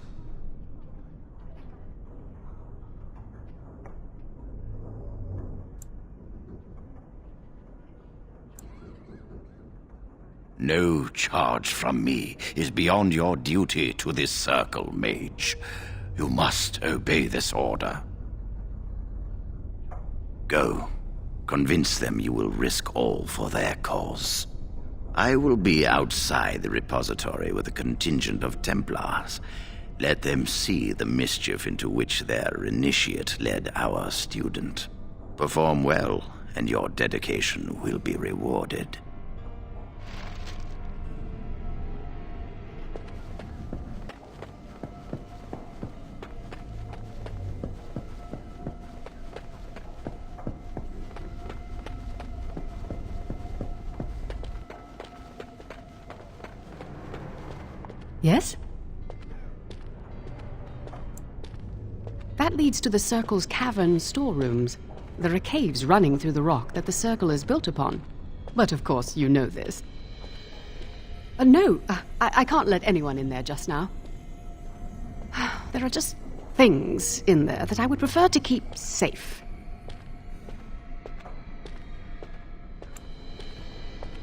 No charge from me is beyond your duty to this Circle, Mage. You must obey this order. Go. Convince them you will risk all for their cause. I will be outside the repository with a contingent of Templars. Let them see the mischief into which their initiate led our student. Perform well, and your dedication will be rewarded. Yes? That leads to the Circle's cavern storerooms. There are caves running through the rock that the Circle is built upon. But of course you know this. No, I can't let anyone in there just now. There are just things in there that I would prefer to keep safe.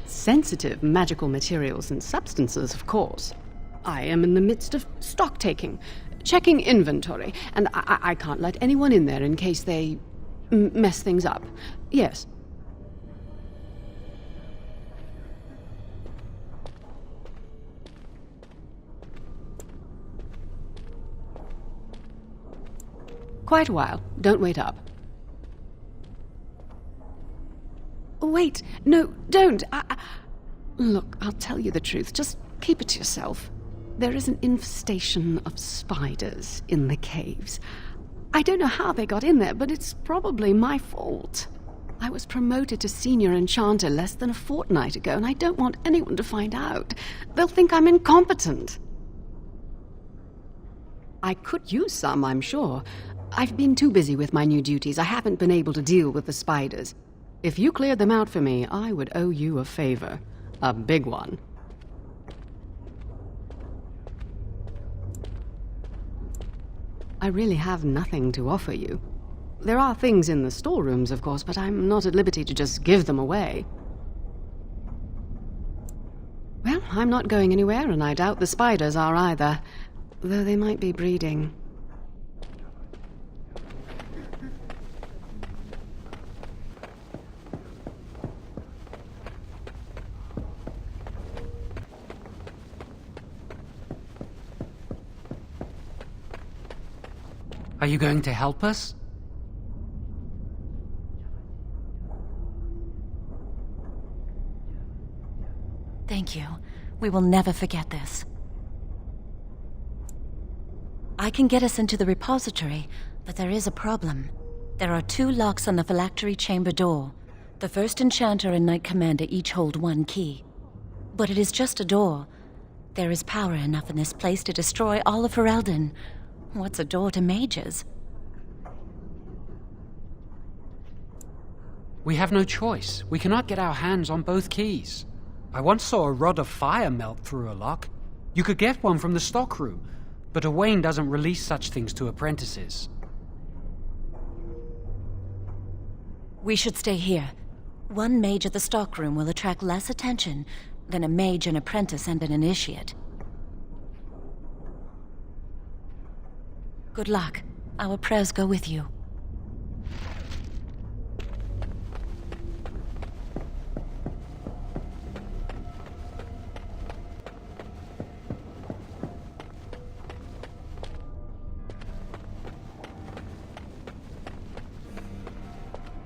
Sensitive magical materials and substances, of course. I am in the midst of stock taking, checking inventory, and I can't let anyone in there in case they mess things up. Yes. Quite a while. Don't wait up. Wait. No, don't. Look, I'll tell you the truth. Just keep it to yourself. There is an infestation of spiders in the caves. I don't know how they got in there, but it's probably my fault. I was promoted to senior enchanter less than a fortnight ago, and I don't want anyone to find out. They'll think I'm incompetent. I could use some, I'm sure. I've been too busy with my new duties. I haven't been able to deal with the spiders. If you cleared them out for me, I would owe you a favor. A big one. I really have nothing to offer you. There are things in the storerooms, of course, but I'm not at liberty to just give them away. Well, I'm not going anywhere, and I doubt the spiders are either, though they might be breeding. Are you going to help us? Thank you. We will never forget this. I can get us into the repository, but there is a problem. There are 2 locks on the phylactery chamber door. The first enchanter and knight commander each hold 1 key. But it is just a door. There is power enough in this place to destroy all of Harrowed. What's a door to mages? We have no choice. We cannot get our hands on both keys. I once saw a rod of fire melt through a lock. You could get one from the stockroom, but Owain doesn't release such things to apprentices. We should stay here. 1 mage at the stockroom will attract less attention than a mage, an apprentice, and an initiate. Good luck. Our prayers go with you.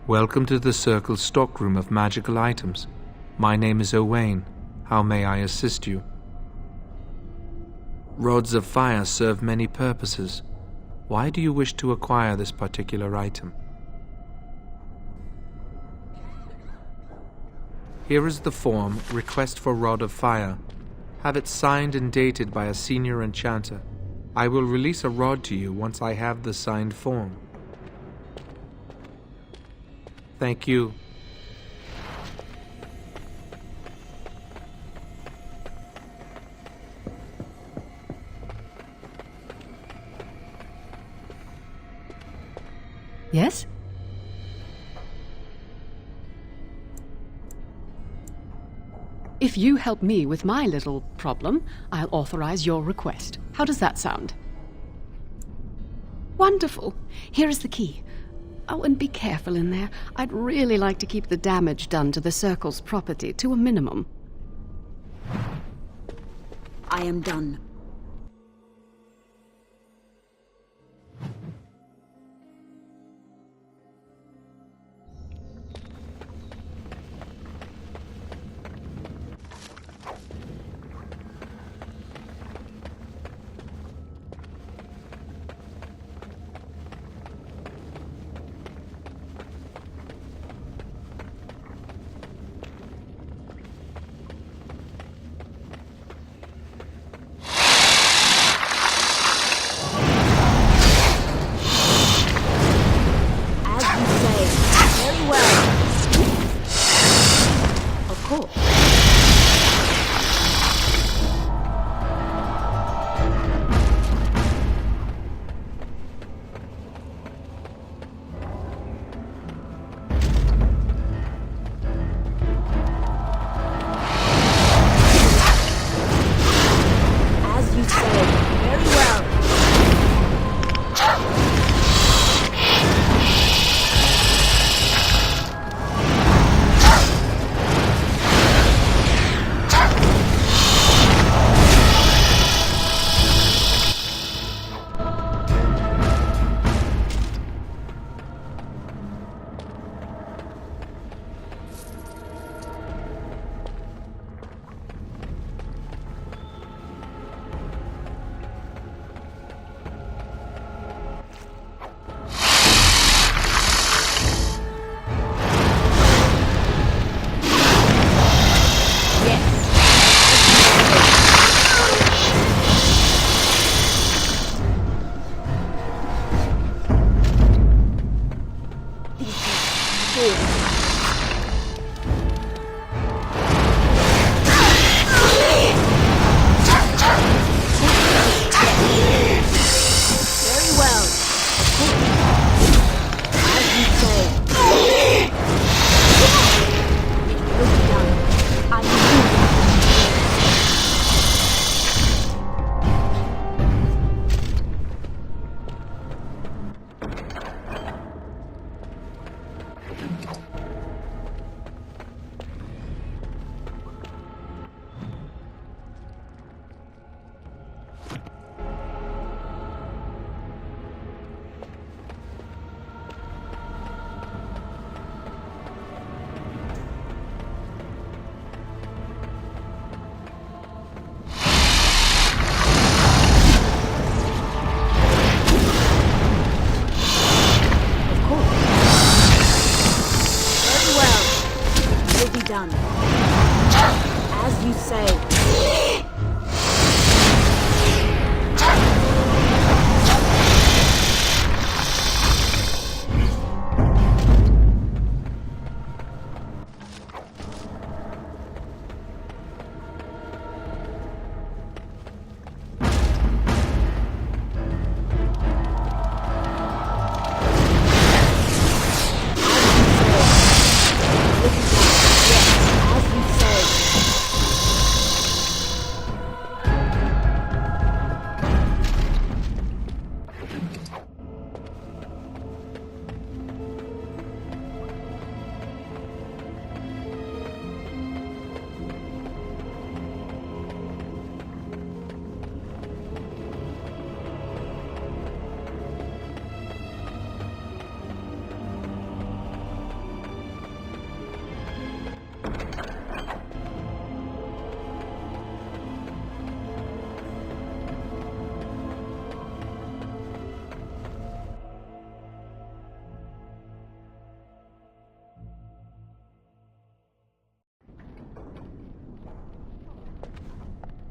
Welcome to the Circle's stockroom of magical items. My name is Owain. How may I assist you? Rods of fire serve many purposes. Why do you wish to acquire this particular item? Here is the form, Request for Rod of Fire. Have it signed and dated by a senior enchanter. I will release a rod to you once I have the signed form. Thank you. Yes? If you help me with my little problem, I'll authorize your request. How does that sound? Wonderful. Here is the key. Oh, and be careful in there. I'd really like to keep the damage done to the Circle's property to a minimum. I am done.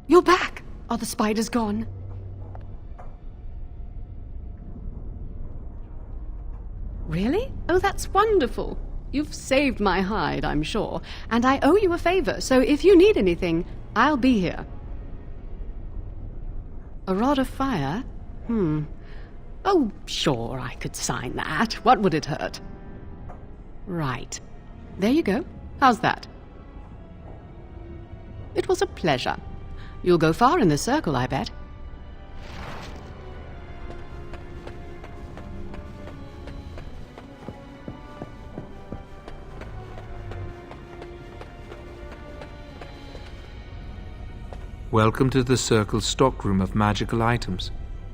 You're back! Are the spiders gone? Really? Oh, that's wonderful. You've saved my hide, I'm sure. And I owe you a favor, so if you need anything, I'll be here. A rod of fire? Oh, sure, I could sign that. What would it hurt? Right. There you go. How's that? It was a pleasure. You'll go far in the circle, I bet. Welcome to the Circle's stockroom of magical items.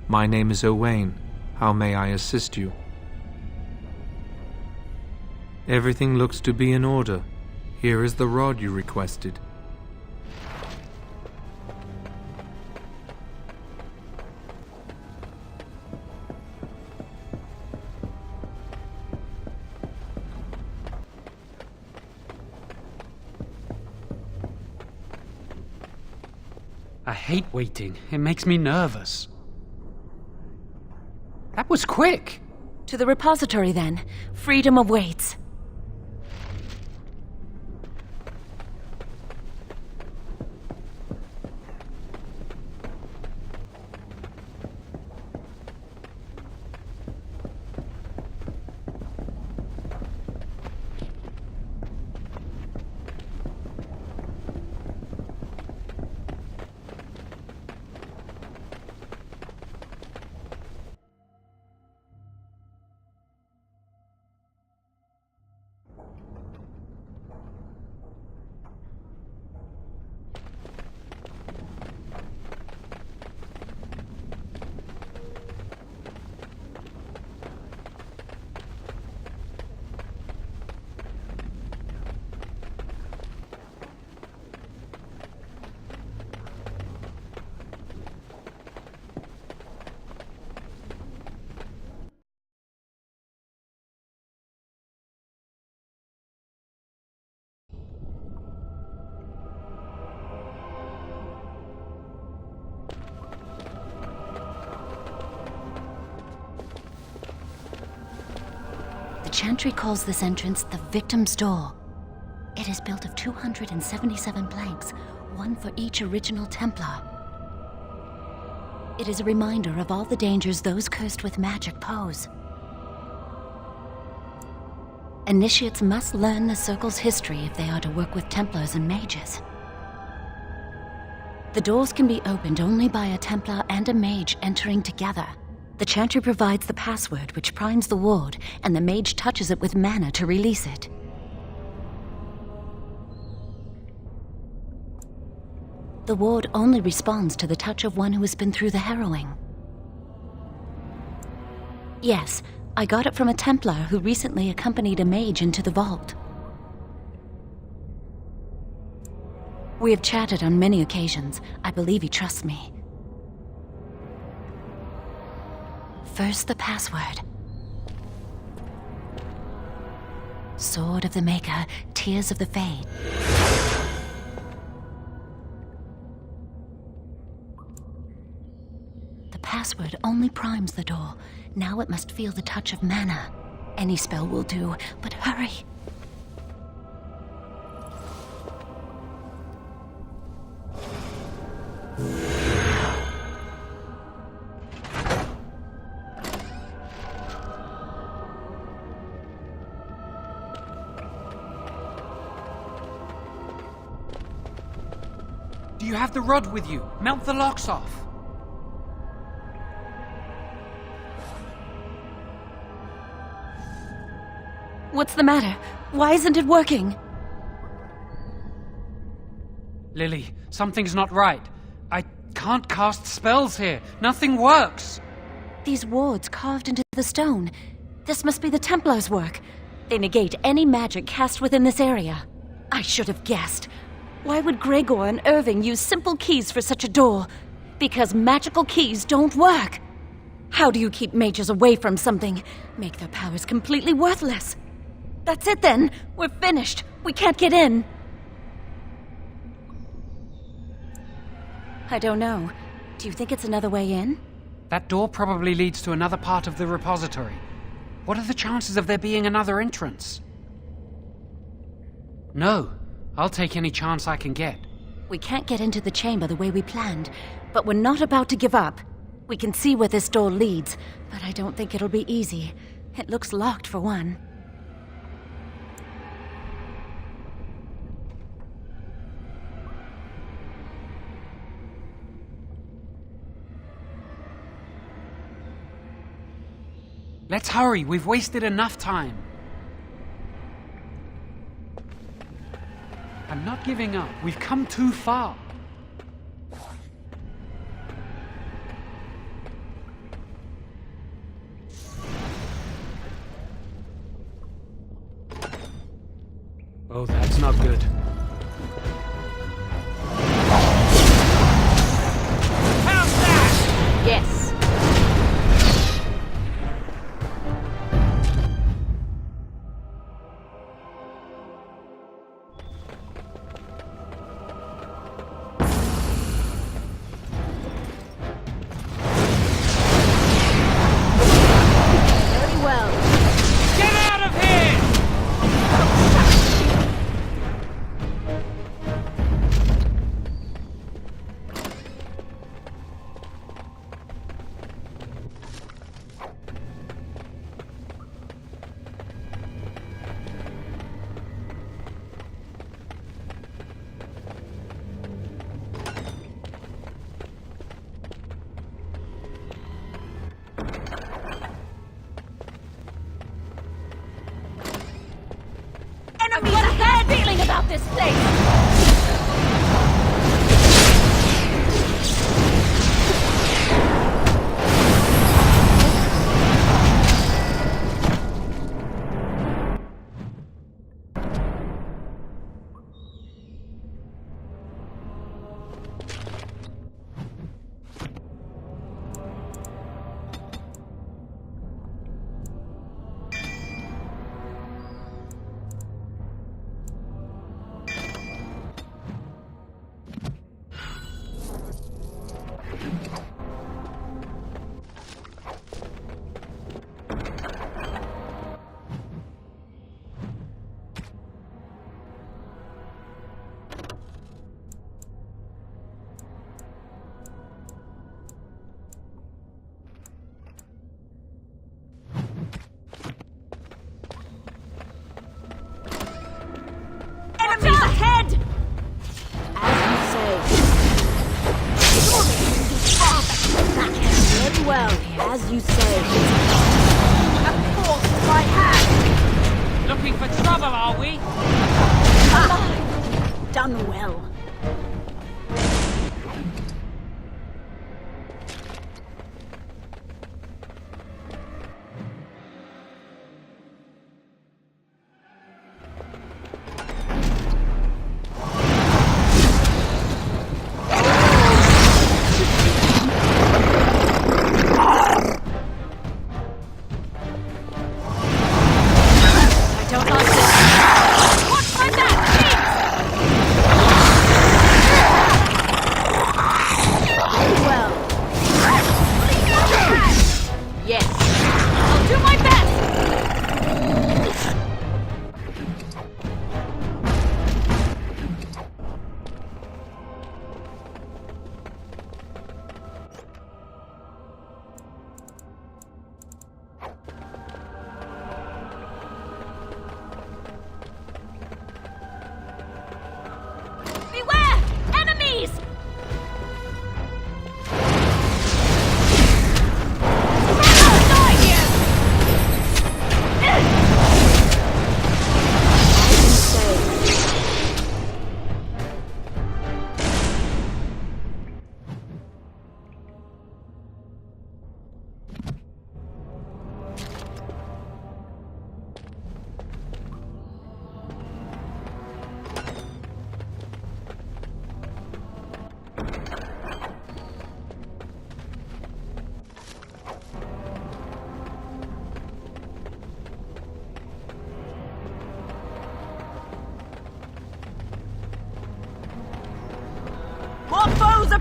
My name is Owain. How may I assist you? Everything looks to be in order. Here is the rod you requested. I hate waiting. It makes me nervous. That was quick! To the repository, then. Freedom awaits. The Chantry calls this entrance the Victim's Door. It is built of 277 planks, one for each original Templar. It is a reminder of all the dangers those cursed with magic pose. Initiates must learn the Circle's history if they are to work with Templars and Mages. The doors can be opened only by a Templar and a Mage entering together. The Chantry provides the password, which primes the ward, and the Mage touches it with mana to release it. The ward only responds to the touch of one who has been through the harrowing. Yes, I got it from a Templar who recently accompanied a Mage into the vault. We have chatted on many occasions. I believe he trusts me. First, the password. Sword of the Maker, Tears of the Fade. The password only primes the door. Now it must feel the touch of mana. Any spell will do, but hurry. Do you have the rod with you? Mount the locks off. What's the matter? Why isn't it working? Lily, something's not right. I can't cast spells here. Nothing works. These wards carved into the stone. This must be the Templars' work. They negate any magic cast within this area. I should have guessed. Why would Gregor and Irving use simple keys for such a door? Because magical keys don't work. How do you keep mages away from something? Make their powers completely worthless. That's it then. We're finished. We can't get in. I don't know. Do you think it's another way in? That door probably leads to another part of the repository. What are the chances of there being another entrance? No. I'll take any chance I can get. We can't get into the chamber the way we planned, but we're not about to give up. We can see where this door leads, but I don't think it'll be easy. It looks locked for one. Let's hurry, we've wasted enough time. I'm not giving up. We've come too far. Oh, that's not good. How's that? Yes. I've got a bad feeling about this place! Enemies ahead! As you say. Very well, as you say. A force in my hand! Looking for trouble, are we? Done well. Watch my back, please!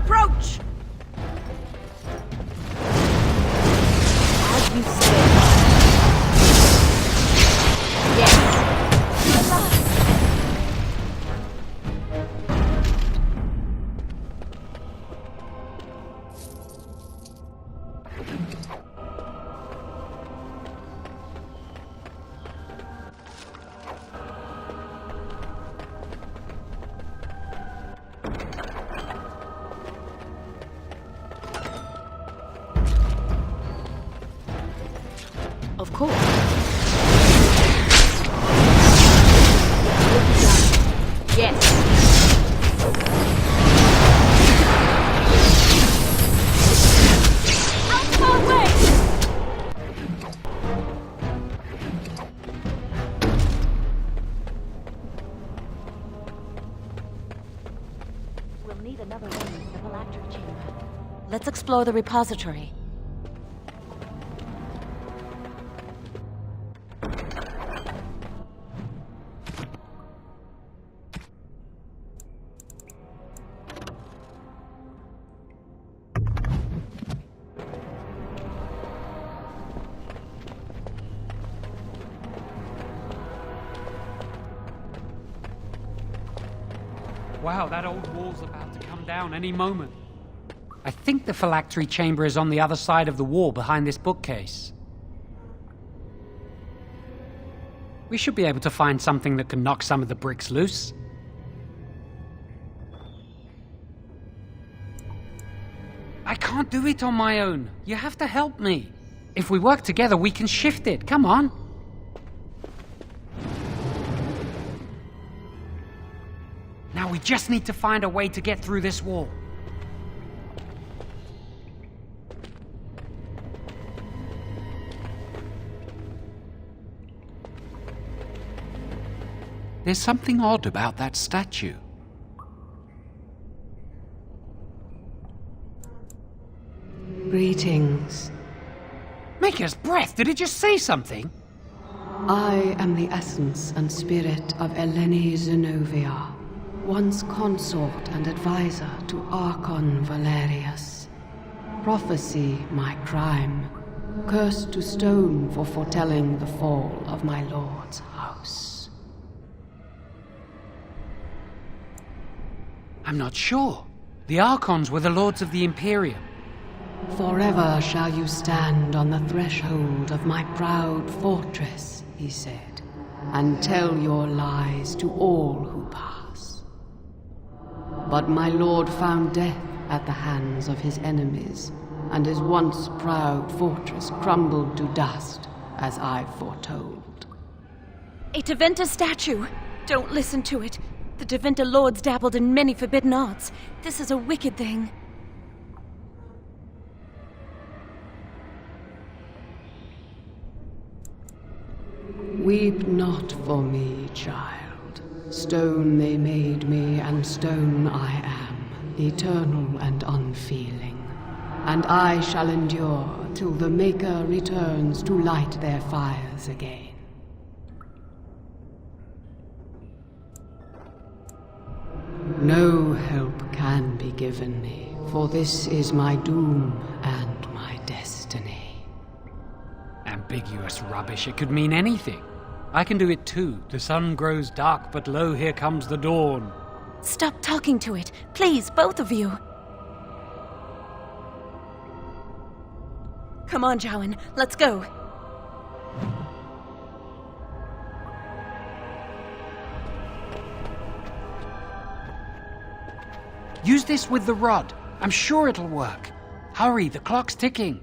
approach! As you say. Yes. Of course. Yes. Out my way! We'll need another one in the phylactery chamber. Let's explore the repository. Wow, that old wall's about to come down any moment. I think the phylactery chamber is on the other side of the wall behind this bookcase. We should be able to find something that can knock some of the bricks loose. I can't do it on my own. You have to help me. If we work together, we can shift it. Come on. Now we just need to find a way to get through this wall. There's something odd about that statue. Greetings. Maker's breath, did it just say something? I am the essence and spirit of Eleni Zenovia, once consort and advisor to Archon Valerius. Prophecy my crime, cursed to stone for foretelling the fall of my lord's house. I'm not sure. The Archons were the lords of the Imperium. Forever shall you stand on the threshold of my proud fortress, he said, and tell your lies to all who pass. But my lord found death at the hands of his enemies, and his once proud fortress crumbled to dust, as I foretold. A Tevinter statue! Don't listen to it. The Tevinter lords dabbled in many forbidden arts. This is a wicked thing. Weep not for me, child. Stone they made me, and stone I am, eternal and unfeeling. And I shall endure till the Maker returns to light their fires again. No help can be given me, for this is my doom and my destiny. Ambiguous rubbish, it could mean anything. I can do it too. The sun grows dark, but lo, here comes the dawn. Stop talking to it. Please, both of you. Come on, Jowan. Let's go. Use this with the rod. I'm sure it'll work. Hurry, the clock's ticking.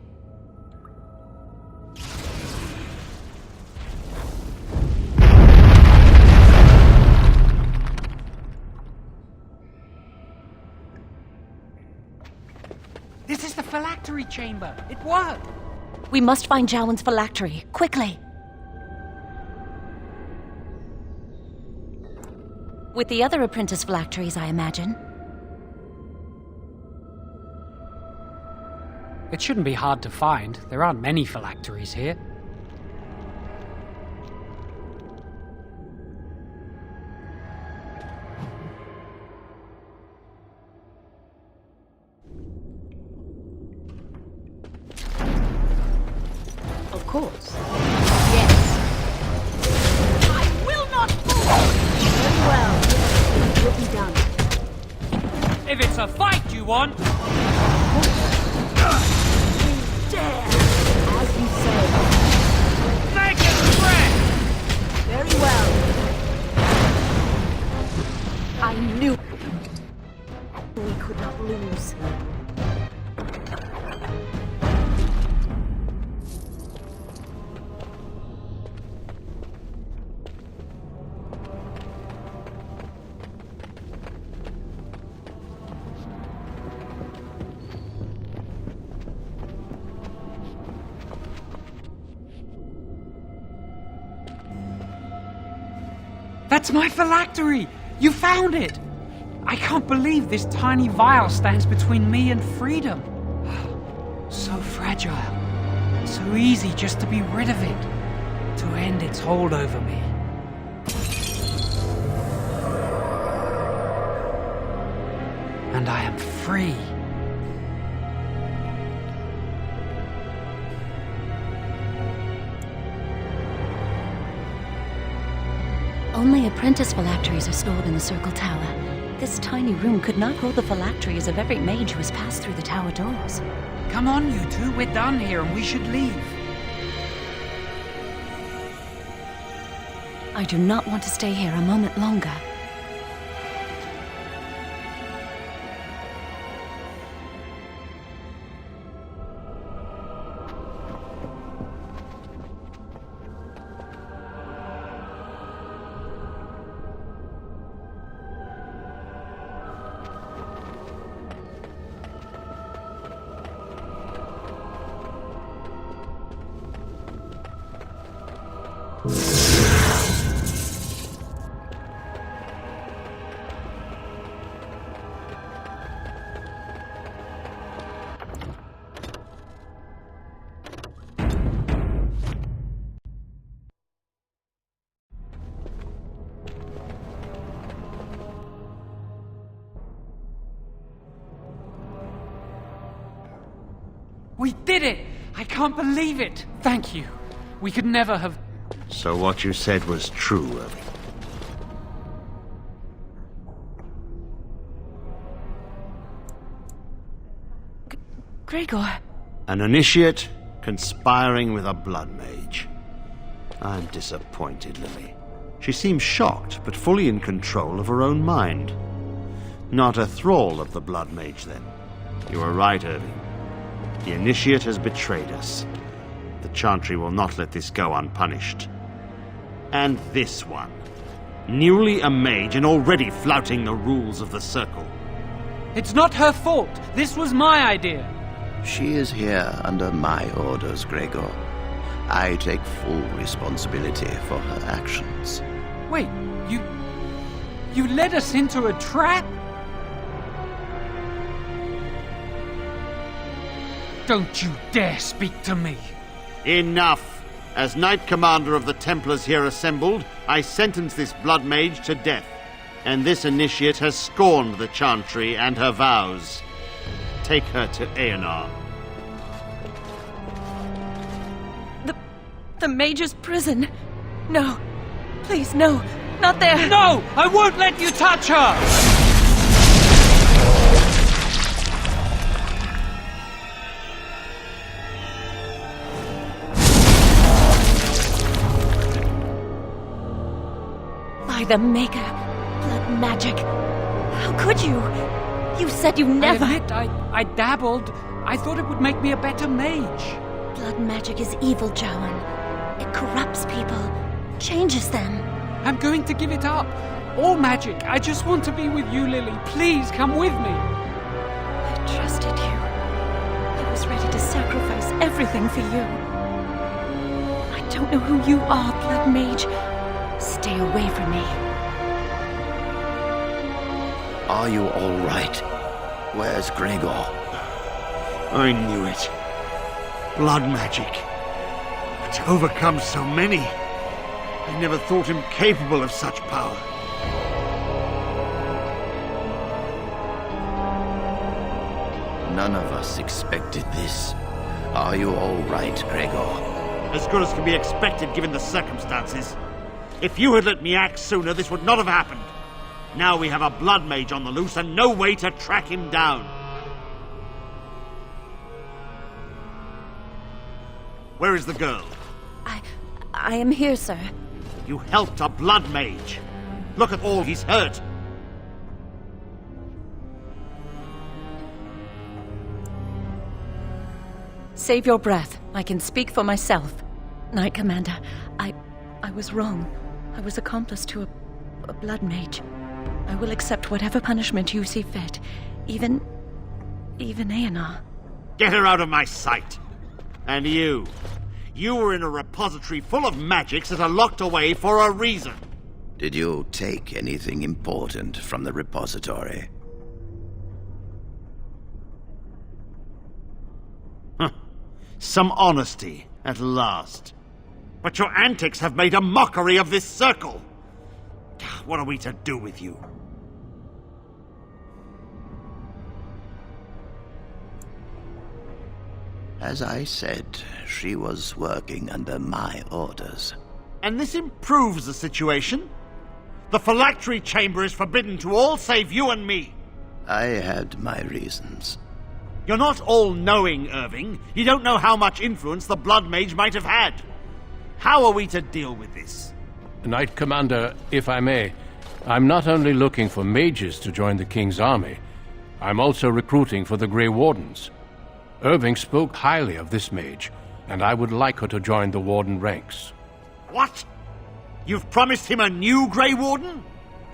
This is the phylactery chamber. It worked. We must find Jowan's phylactery. Quickly. With the other apprentice phylacteries, I imagine. It shouldn't be hard to find. There aren't many phylacteries here. course. Yes. I will not fall! Very well. It will be done. If it's a fight you want... You dare! As you say. Make it threat! Very well. I knew we could not lose. That's my phylactery! You found it! I can't believe this tiny vial stands between me and freedom. So fragile. So easy just to be rid of it. To end its hold over me. And I am free. Only apprentice phylacteries are stored in the Circle Tower. This tiny room could not hold the phylacteries of every mage who has passed through the tower doors. Come on, you two. We're done here and we should leave. I do not want to stay here a moment longer. We did it! I can't believe it! Thank you. We could never have... So what you said was true, Irving. Gregor. An initiate conspiring with a blood mage. I'm disappointed, Lily. She seems shocked, but fully in control of her own mind. Not a thrall of the blood mage, then. You are right, Irving. The initiate has betrayed us. The Chantry will not let this go unpunished. And this one. Newly a mage and already flouting the rules of the Circle. It's not her fault. This was my idea. She is here under my orders, Gregor. I take full responsibility for her actions. Wait, you led us into a trap? Don't you dare speak to me! Enough! As Knight Commander of the Templars here assembled, I sentence this blood mage to death. And this initiate has scorned the Chantry and her vows. Take her to Aenar. The mage's prison. No. Please, no. Not there. No! I won't let you touch her! By the Maker. Blood magic. How could you? You said you never... I admit, I dabbled. I thought it would make me a better mage. Blood magic is evil, Jowan. It corrupts people. Changes them. I'm going to give it up. All magic. I just want to be with you, Lily. Please, come with me. I trusted you. I was ready to sacrifice everything for you. I don't know who you are, Blood Mage. Stay away from me. Are you all right? Where's Gregor? I knew it. Blood magic. To overcome so many. I never thought him capable of such power. None of us expected this. Are you all right, Gregor? As good as can be expected given the circumstances. If you had let me act sooner, this would not have happened. Now we have a blood mage on the loose and no way to track him down. Where is the girl? I am here, sir. You helped a blood mage. Look at all he's hurt. Save your breath. I can speak for myself. Knight Commander, I was wrong. I was accomplice to a blood mage. I will accept whatever punishment you see fit. Even Aenar. Get her out of my sight. And you. You were in a repository full of magics that are locked away for a reason. Did you take anything important from the repository? Some honesty, at last. But your antics have made a mockery of this circle. What are we to do with you? As I said, she was working under my orders. And this improves the situation? The phylactery chamber is forbidden to all save you and me. I had my reasons. You're not all-knowing, Irving. You don't know how much influence the Blood Mage might have had. How are we to deal with this? Knight Commander, if I may, I'm not only looking for mages to join the King's army, I'm also recruiting for the Grey Wardens. Irving spoke highly of this mage, and I would like her to join the Warden ranks. What? You've promised him a new Grey Warden?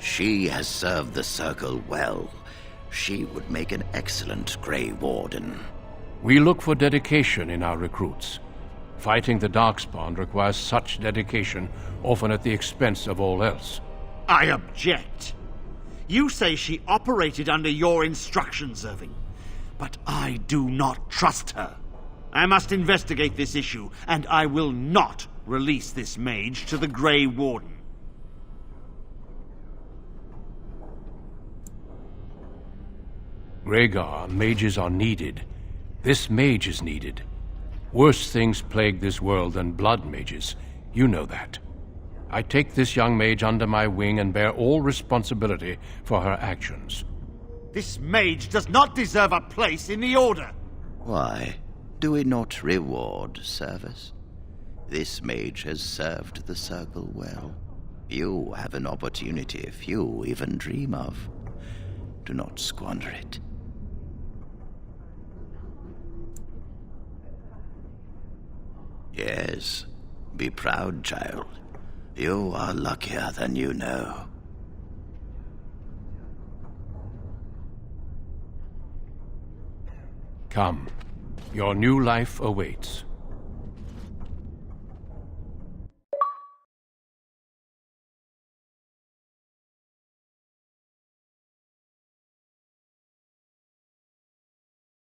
She has served the Circle well. She would make an excellent Grey Warden. We look for dedication in our recruits. Fighting the Darkspawn requires such dedication, often at the expense of all else. I object. You say she operated under your instructions, Irving. But I do not trust her. I must investigate this issue, and I will not release this mage to the Grey Warden. Rhaegar, mages are needed. This mage is needed. Worse things plague this world than blood mages. You know that. I take this young mage under my wing and bear all responsibility for her actions. This mage does not deserve a place in the Order. Why? Do we not reward service? This mage has served the Circle well. You have an opportunity few even dream of. Do not squander it. Yes, be proud, child. You are luckier than you know. Come. Your new life awaits.